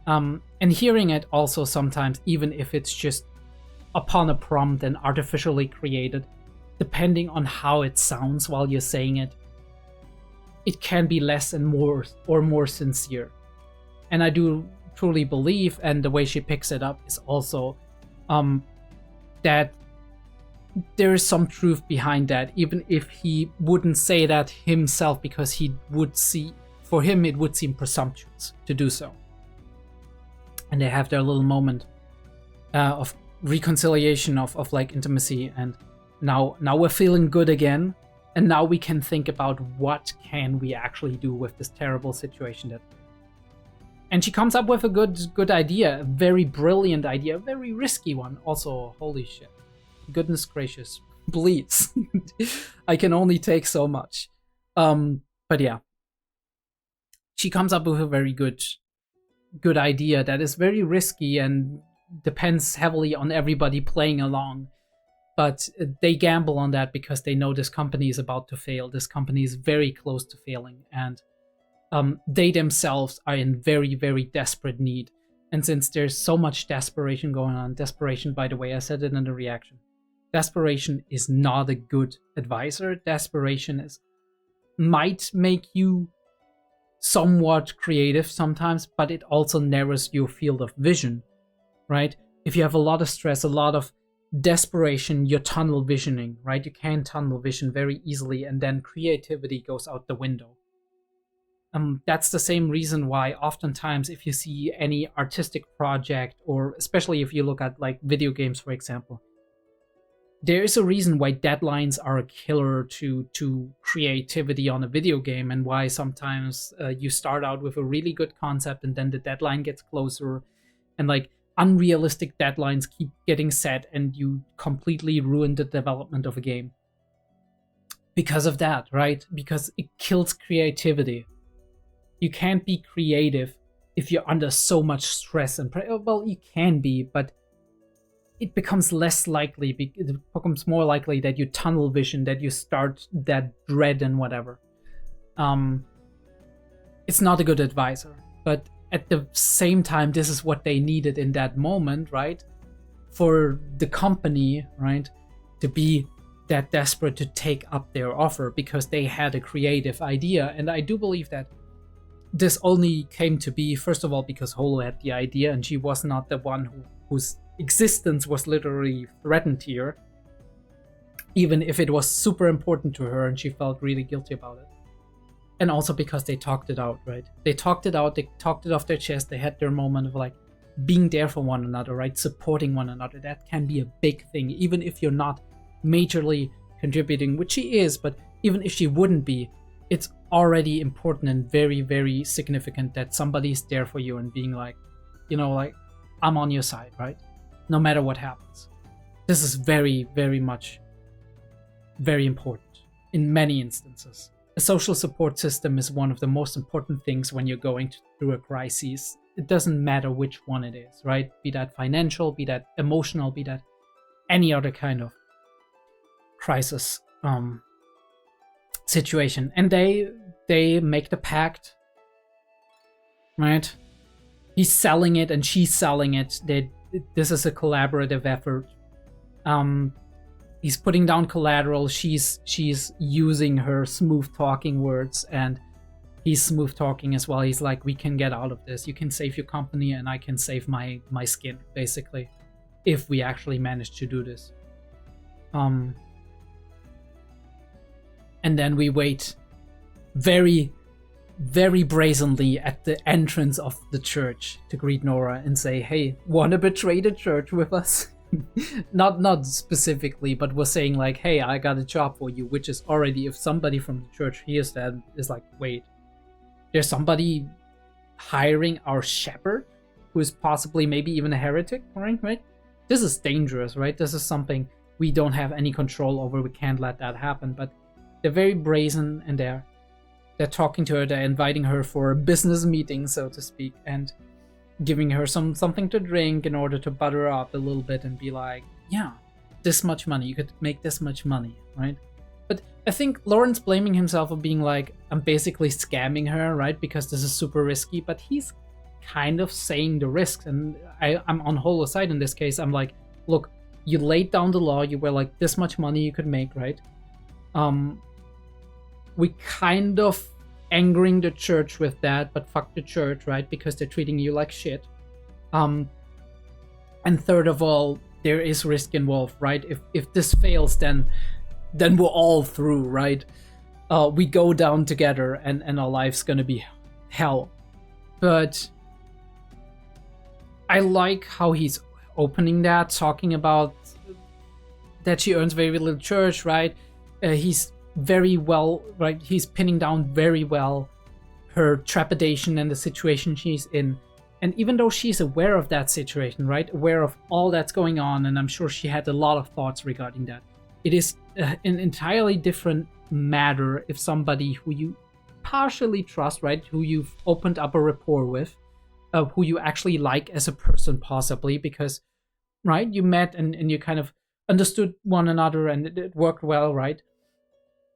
And hearing it also sometimes, even if it's just upon a prompt and artificially created, depending on how it sounds while you're saying it, it can be less and more or more sincere. And I do truly believe, and the way she picks it up is also that there is some truth behind that, even if he wouldn't say that himself, because he would see, for him it would seem presumptuous to do so. And they have their little moment of reconciliation, of like intimacy, and now we're feeling good again, and now we can think about what can we actually do with this terrible situation that. And she comes up with a good idea, a very brilliant idea, a very risky one. Also, holy shit, goodness gracious, bleeds. I can only take so much. But yeah, she comes up with a very good idea that is very risky and depends heavily on everybody playing along. But they gamble on that because they know this company is about to fail. This company is very close to failing, and they themselves are in very, very desperate need. And since there's so much desperation going on, desperation, by the way, I said it in the reaction, desperation is not a good advisor. Desperation might make you somewhat creative sometimes, but it also narrows your field of vision, right? If you have a lot of stress, a lot of desperation, you're tunnel visioning, right? You can tunnel vision very easily, and then creativity goes out the window. That's the same reason why oftentimes if you see any artistic project, or especially if you look at like video games, for example, there is a reason why deadlines are a killer to creativity on a video game, and why sometimes you start out with a really good concept and then the deadline gets closer, and like unrealistic deadlines keep getting set and you completely ruin the development of a game because of that, right? Because it kills creativity. You can't be creative if you're under so much stress and well, you can be, but it becomes less likely, it becomes more likely that you tunnel vision, that you start that dread and whatever. It's not a good advisor, but at the same time, this is what they needed in that moment, right? For the company, right, to be that desperate to take up their offer because they had a creative idea. And I do believe that this only came to be, first of all, because Holo had the idea and she was not the one whose existence was literally threatened here, even if it was super important to her and she felt really guilty about it. And also because they talked it out, right? They talked it out, they talked it off their chest, they had their moment of like being there for one another, right? Supporting one another. That can be a big thing, even if you're not majorly contributing, which she is, but even if she wouldn't be, it's already important and very, very significant that somebody's there for you and being like, you know, like, I'm on your side, right? No matter what happens. This is very, very much very important in many instances. A social support system is one of the most important things when you're going through a crisis. It doesn't matter which one it is, right? Be that financial, be that emotional, be that any other kind of crisis situation. And they make the pact, right? He's selling it and she's selling it. This is a collaborative effort. He's putting down collateral. She's using her smooth talking words, and he's smooth talking as well. He's like, we can get out of this. You can save your company and I can save my skin, basically, if we actually manage to do this. And then we wait very, very brazenly at the entrance of the church to greet Nora and say, hey, wanna betray the church with us? not specifically, but we're saying like, hey, I got a job for you, which is already, if somebody from the church hears that, is like, wait, there's somebody hiring our shepherd who is possibly maybe even a heretic, right? this is dangerous, right? This is something we don't have any control over. We can't let that happen. But they're very brazen, and they're talking to her. They're inviting her for a business meeting, so to speak, and giving her something to drink in order to butter her up a little bit and be like, yeah, this much money, you could make this much money, right? But I think Lawrence blaming himself for being like, I'm basically scamming her, right? Because this is super risky, but he's kind of saying the risks, and I'm on Holo's side in this case. I'm like, look, you laid down the law, you were like, this much money you could make, right? We kind of angering the church with that, but fuck the church, right? Because they're treating you like shit. And third of all, there is risk involved, right? If this fails, then we're all through, right? We go down together, and our life's gonna be hell. But I like how he's opening that, talking about that she earns very little church, right? He's very well, right? He's pinning down very well her trepidation and the situation she's in. And even though she's aware of that situation, right? Aware of all that's going on, and I'm sure she had a lot of thoughts regarding that. It is an entirely different matter if somebody who you partially trust, right? Who you've opened up a rapport with, who you actually like as a person, possibly, because, right, you met and you kind of understood one another, and it worked well, right?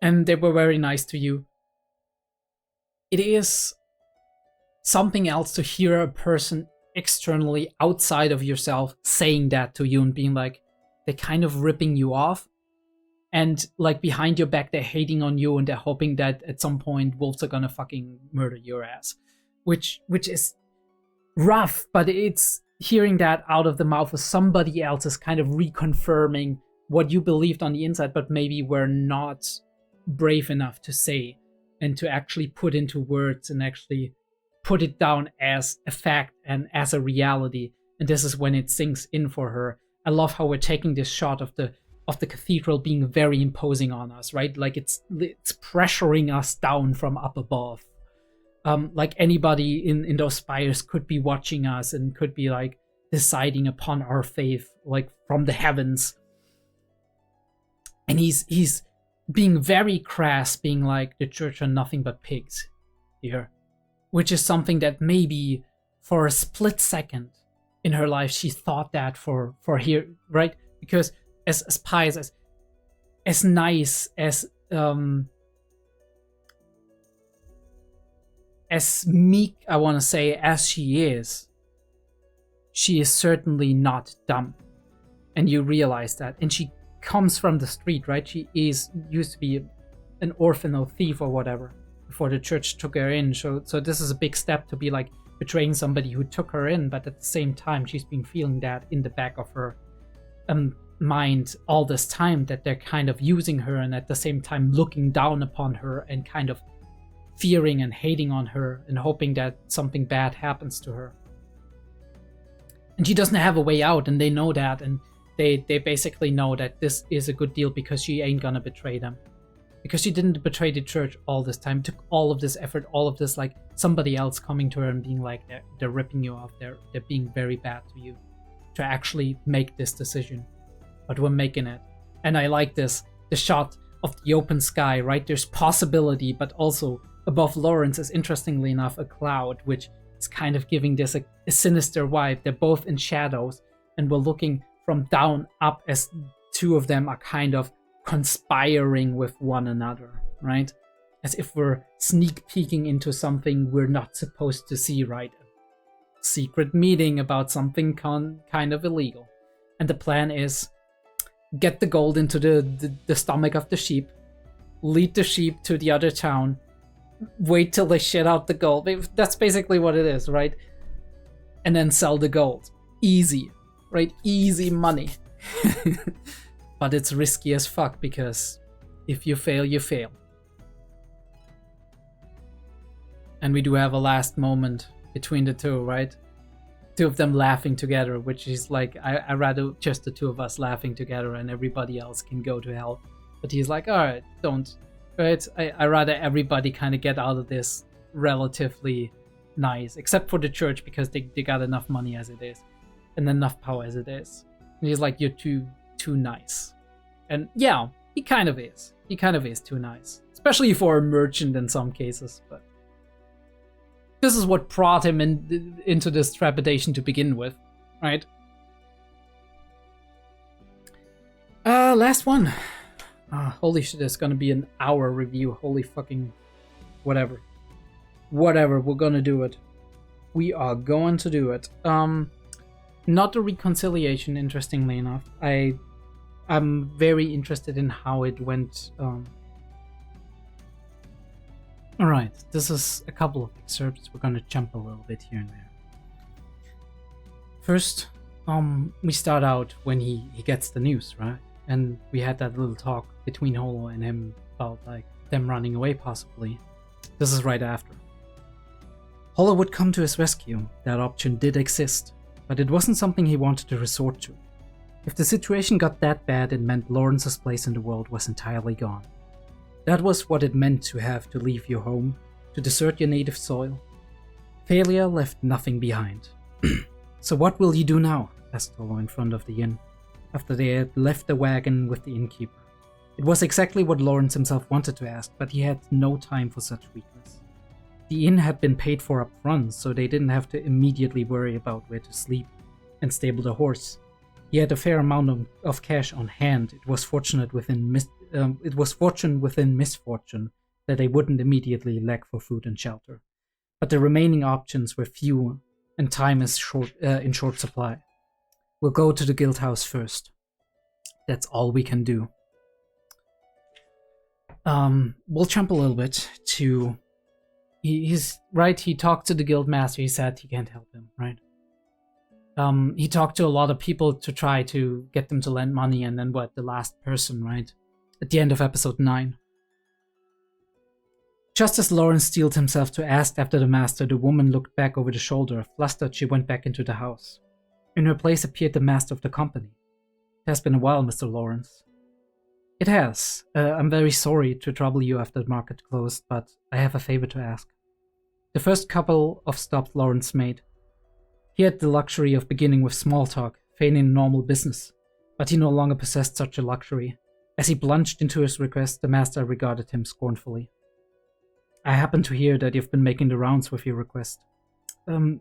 And they were very nice to you. It is something else to hear a person externally outside of yourself saying that to you and being like, they're kind of ripping you off, and like behind your back they're hating on you, and they're hoping that at some point wolves are gonna fucking murder your ass, which is rough. But it's hearing that out of the mouth of somebody else is kind of reconfirming what you believed on the inside, but maybe were not brave enough to say and to actually put into words and actually put it down as a fact and as a reality. And this is when it sinks in for her. I love how we're taking this shot of the cathedral being very imposing on us, right? Like it's pressuring us down from up above. Like anybody in those spires could be watching us and could be like deciding upon our faith, like from the heavens. And he's being very crass, being like, the church are nothing but pigs here, which is something that maybe for a split second in her life she thought that for here, right? Because as pious, as nice, as meek, I want to say, as she is certainly not dumb. And you realize that. And she comes from the street, right? She used to be an orphan or thief or whatever before the church took her in. So this is a big step to be like betraying somebody who took her in, but at the same time she's been feeling that in the back of her mind all this time, that they're kind of using her, and at the same time looking down upon her and kind of fearing and hating on her and hoping that something bad happens to her. And she doesn't have a way out, and they know that, and they basically know that this is a good deal because she ain't gonna betray them. Because she didn't betray the church all this time. It took all of this effort, all of this, like somebody else coming to her and being like, they're ripping you off, they're being very bad to you, to actually make this decision. But we're making it. And I like this, the shot of the open sky, right? There's possibility, but also above Lawrence is, interestingly enough, a cloud, which is kind of giving this a sinister vibe. They're both in shadows, and we're looking from down up as two of them are kind of conspiring with one another, right? As if we're sneak peeking into something we're not supposed to see, right? A secret meeting about something kind of illegal. And the plan is get the gold into the stomach of the sheep, lead the sheep to the other town, wait till they shit out the gold. That's basically what it is, right? And then sell the gold. Easy, right? Easy money. But it's risky as fuck, because if you fail, you fail. And we do have a last moment between the two, right? Two of them laughing together, which is like, I rather just the two of us laughing together and everybody else can go to hell. But he's like, alright, don't. Right? I rather everybody kind of get out of this relatively nice, except for the church, because they got enough money as it is and enough power as it is. And he's like, you're too nice. And yeah, he kind of is. He kind of is too nice. Especially for a merchant in some cases, but this is what brought him into this trepidation to begin with, right? Last one. Holy shit, it's gonna be an hour review. Holy fucking whatever. Whatever, we're gonna do it. We are going to do it. Not a reconciliation, interestingly enough. I'm very interested in how it went. Alright, this is a couple of excerpts. We're gonna jump a little bit here and there. First, we start out when he gets the news, right? And we had that little talk between Holo and him about like them running away possibly. This is right after. Holo would come to his rescue. That option did exist, but it wasn't something he wanted to resort to. If the situation got that bad, it meant Lawrence's place in the world was entirely gone. That was what it meant to have to leave your home, to desert your native soil. Failure left nothing behind. So what will you do now? Asked Holo in front of the inn, after they had left the wagon with the innkeeper. It was exactly what Lawrence himself wanted to ask, but he had no time for such weakness. The inn had been paid for up front, so they didn't have to immediately worry about where to sleep and stable the horse. He had a fair amount of cash on hand. It was fortune within misfortune that they wouldn't immediately lack for food and shelter. But the remaining options were few, and time is in short supply. We'll go to the guild house first. That's all we can do. We'll jump a little bit to... He's right, he talked to the guild master, he said he can't help him, right? He talked to a lot of people to try to get them to lend money, and then the last person, right? At the end of episode 9. Just as Lawrence steeled himself to ask after the master, the woman looked back over the shoulder. Flustered, she went back into the house. In her place appeared the master of the company. It has been a while, Mr. Lawrence. It has. I'm very sorry to trouble you after the market closed, but I have a favor to ask. The first couple of stops Lawrence made. He had the luxury of beginning with small talk, feigning normal business, but he no longer possessed such a luxury. As he plunged into his request, the master regarded him scornfully. I happen to hear that you've been making the rounds with your request.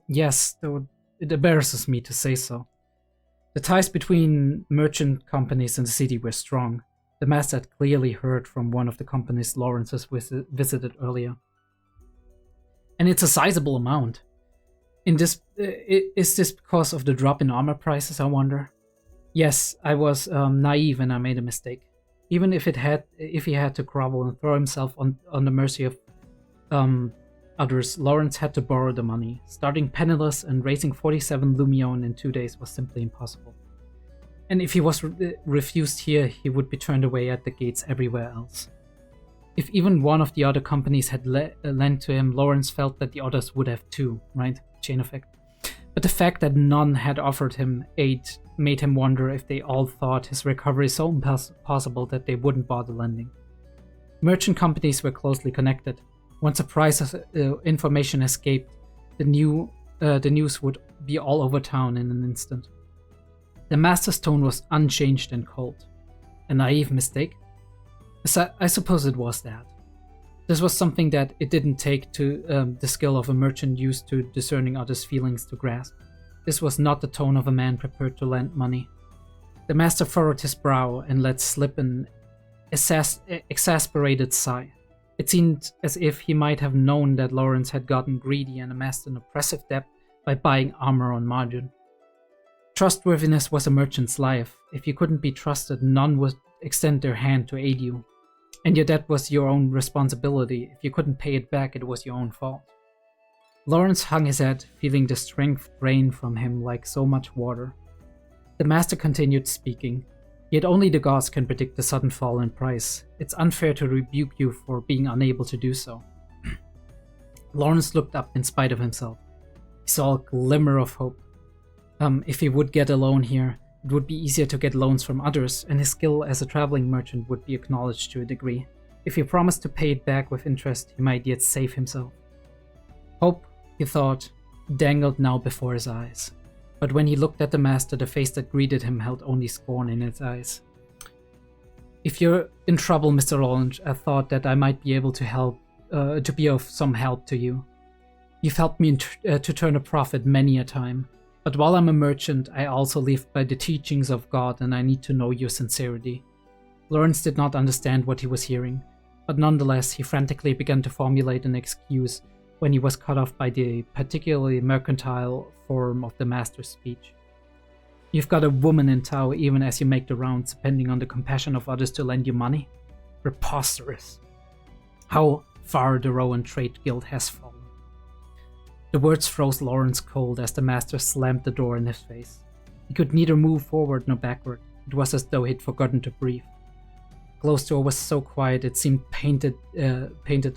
Yes, though it embarrasses me to say so. The ties between merchant companies in the city were strong. The master had clearly heard from one of the companies Lawrence has visited earlier. And it's a sizable amount. Is this because of the drop in armor prices, I wonder? Yes, I was naive and I made a mistake. Even if he had to grovel and throw himself on the mercy of others, Lawrence had to borrow the money. Starting penniless and raising 47 Lumion in 2 days was simply impossible. And if he was refused here, he would be turned away at the gates everywhere else. If even one of the other companies had lent to him, Lawrence felt that the others would have too, right? Chain effect. But the fact that none had offered him aid made him wonder if they all thought his recovery so impossible that they wouldn't bother lending. Merchant companies were closely connected. Once a price of information escaped, the news would be all over town in an instant. The master's tone was unchanged and cold. A naive mistake? I suppose it was that. This was something that it didn't take to the skill of a merchant used to discerning others' feelings to grasp. This was not the tone of a man prepared to lend money. The master furrowed his brow and let slip an exasperated sigh. It seemed as if he might have known that Lawrence had gotten greedy and amassed an oppressive debt by buying armor on margin. Trustworthiness was a merchant's life. If you couldn't be trusted, none would extend their hand to aid you. And your debt was your own responsibility. If you couldn't pay it back, it was your own fault. Lawrence hung his head, feeling the strength drain from him like so much water. The master continued speaking. Yet only the gods can predict the sudden fall in price. It's unfair to rebuke you for being unable to do so. Lawrence looked up in spite of himself. He saw a glimmer of hope. If he would get a loan here, it would be easier to get loans from others, and his skill as a traveling merchant would be acknowledged to a degree. If he promised to pay it back with interest, he might yet save himself. Hope, he thought, dangled now before his eyes. But when he looked at the master, the face that greeted him held only scorn in its eyes. "If you're in trouble, Mr. Roland, I thought that I might be able to be of some help to you. You've helped me to turn a profit many a time. But while I'm a merchant, I also live by the teachings of God, and I need to know your sincerity." Lawrence did not understand what he was hearing, but nonetheless he frantically began to formulate an excuse when he was cut off by the particularly mercantile form of the master's speech. "You've got a woman in tow even as you make the rounds, depending on the compassion of others to lend you money? Preposterous. How far the Rowan Trade Guild has fallen." The words froze Lawrence cold as the master slammed the door in his face. He could neither move forward nor backward. It was as though he'd forgotten to breathe. The closed door was so quiet it seemed painted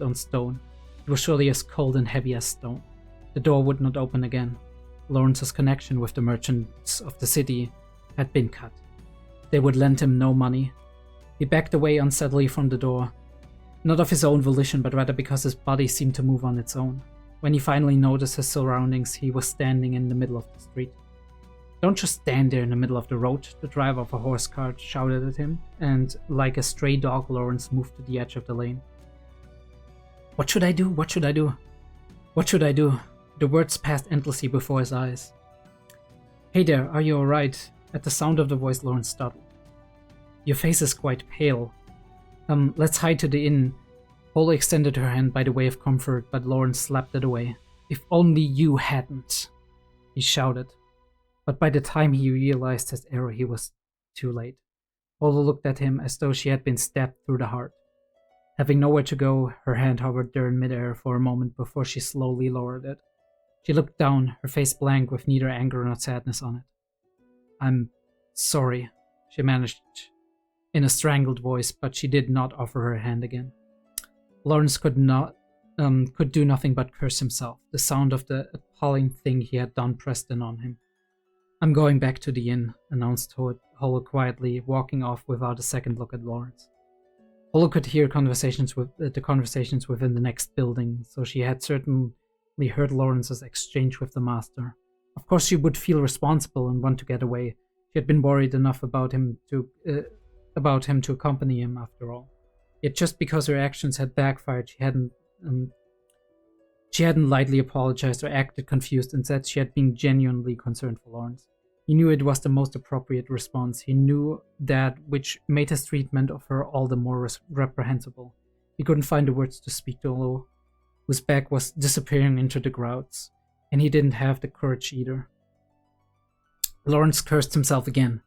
on stone. It was surely as cold and heavy as stone. The door would not open again. Lawrence's connection with the merchants of the city had been cut. They would lend him no money. He backed away unsteadily from the door, not of his own volition, but rather because his body seemed to move on its own. When he finally noticed his surroundings, he was standing in the middle of the street. "Don't just stand there in the middle of the road," the driver of a horse cart shouted at him, and like a stray dog, Lawrence moved to the edge of the lane. "What should I do? What should I do? What should I do?" The words passed endlessly before his eyes. "Hey there, are you alright?" At the sound of the voice, Lawrence startled. "Your face is quite pale. Let's hide to the inn." Paula extended her hand by the way of comfort, but Lawrence slapped it away. "If only you hadn't," he shouted. But by the time he realized his error, he was too late. Paula looked at him as though she had been stabbed through the heart. Having nowhere to go, her hand hovered there in midair for a moment before she slowly lowered it. She looked down, her face blank with neither anger nor sadness on it. "I'm sorry," she managed in a strangled voice, but she did not offer her hand again. Lawrence could do nothing but curse himself. The sound of the appalling thing he had done pressed in on him. "I'm going back to the inn," announced Holo quietly, walking off without a second look at Lawrence. Holo could hear the conversations within the next building, so she had certainly heard Lawrence's exchange with the master. Of course she would feel responsible and want to get away. She had been worried enough about him to accompany him after all. Yet just because her actions had backfired, she hadn't lightly apologized or acted confused. Instead, she had been genuinely concerned for Lawrence. He knew it was the most appropriate response. He knew that which made his treatment of her all the more reprehensible. He couldn't find the words to speak to Olo, whose back was disappearing into the crowds, and he didn't have the courage either. Lawrence cursed himself again.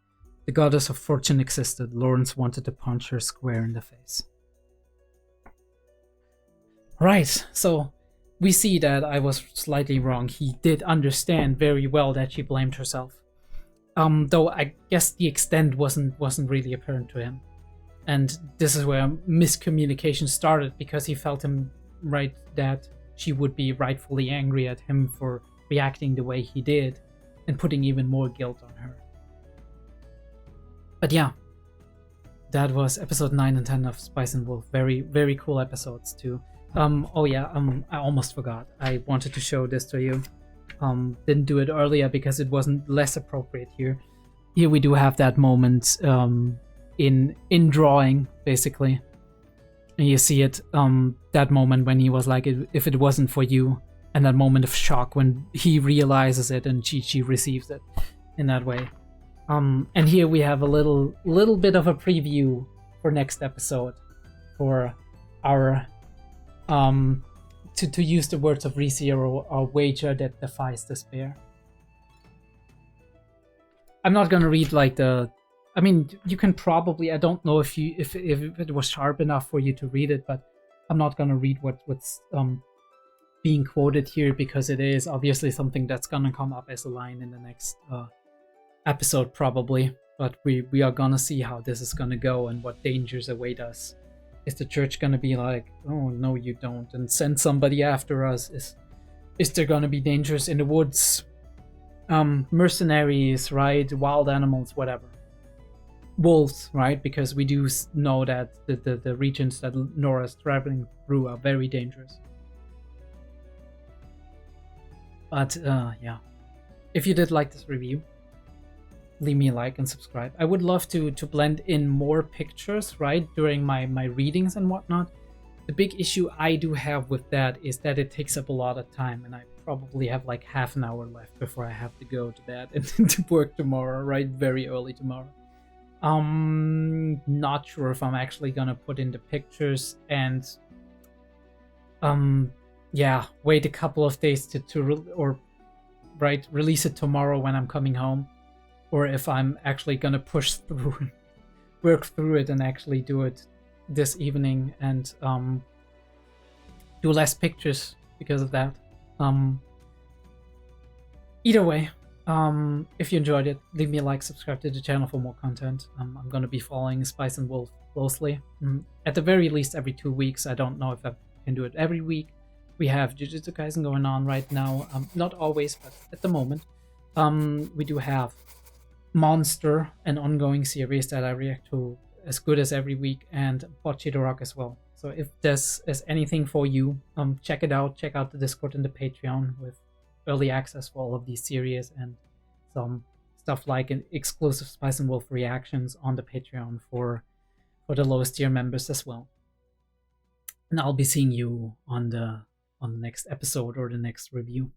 The goddess of fortune existed. Lawrence wanted to punch her square in the face. Right, so we see that I was slightly wrong. He did understand very well that she blamed herself. Though I guess the extent wasn't really apparent to him. And this is where miscommunication started, because he felt him right that she would be rightfully angry at him for reacting the way he did and putting even more guilt on her. But yeah, that was episode 9 and 10 of Spice and Wolf. Very, very cool episodes too. I almost forgot. I wanted to show this to you. Didn't do it earlier because it wasn't less appropriate here. Here we do have that moment in drawing, basically. And you see it, that moment when he was like, "If it wasn't for you," and that moment of shock when he realizes it and she receives it in that way. And here we have a little bit of a preview for next episode for our to use the words of 𝔸𝕬𝕠𝕦𝕥, our wager that defies despair. I'm not gonna read like you can probably, I don't know if it was sharp enough for you to read it, but I'm not gonna read what's being quoted here, because it is obviously something that's gonna come up as a line in the next episode probably. But we are gonna see how this is gonna go and what dangers await us. Is the church gonna be like, "Oh no, you don't," and send somebody after us? Is there gonna be dangers in the woods? Mercenaries, right? Wild animals, whatever. Wolves, right? Because we do know that the regions that Nora's traveling through are very dangerous. But yeah, if you did like this review, leave me a like and subscribe. I would love to blend in more pictures, right, during my readings and whatnot. The big issue I do have with that is that it takes up a lot of time, and I probably have like half an hour left before I have to go to bed and to work tomorrow, right, very early tomorrow. Not sure if I'm actually gonna put in the pictures and yeah, wait a couple of days to release it tomorrow when I'm coming home, or if I'm actually gonna push through, work through it and actually do it this evening and do less pictures because of that. Either way, if you enjoyed it, leave me a like, subscribe to the channel for more content. I'm gonna be following Spice and Wolf closely. At the very least every 2 weeks. I don't know if I can do it every week. We have Jujutsu Kaisen going on right now. Not always, but at the moment. We do have Monster, an ongoing series that I react to as good as every week, and Bocce the Rock as well. So if this is anything for you, check it out. Check out the Discord and the Patreon with early access for all of these series and some stuff like an exclusive Spice and Wolf reactions on the Patreon for the lowest tier members as well. And I'll be seeing you on the next episode or the next review.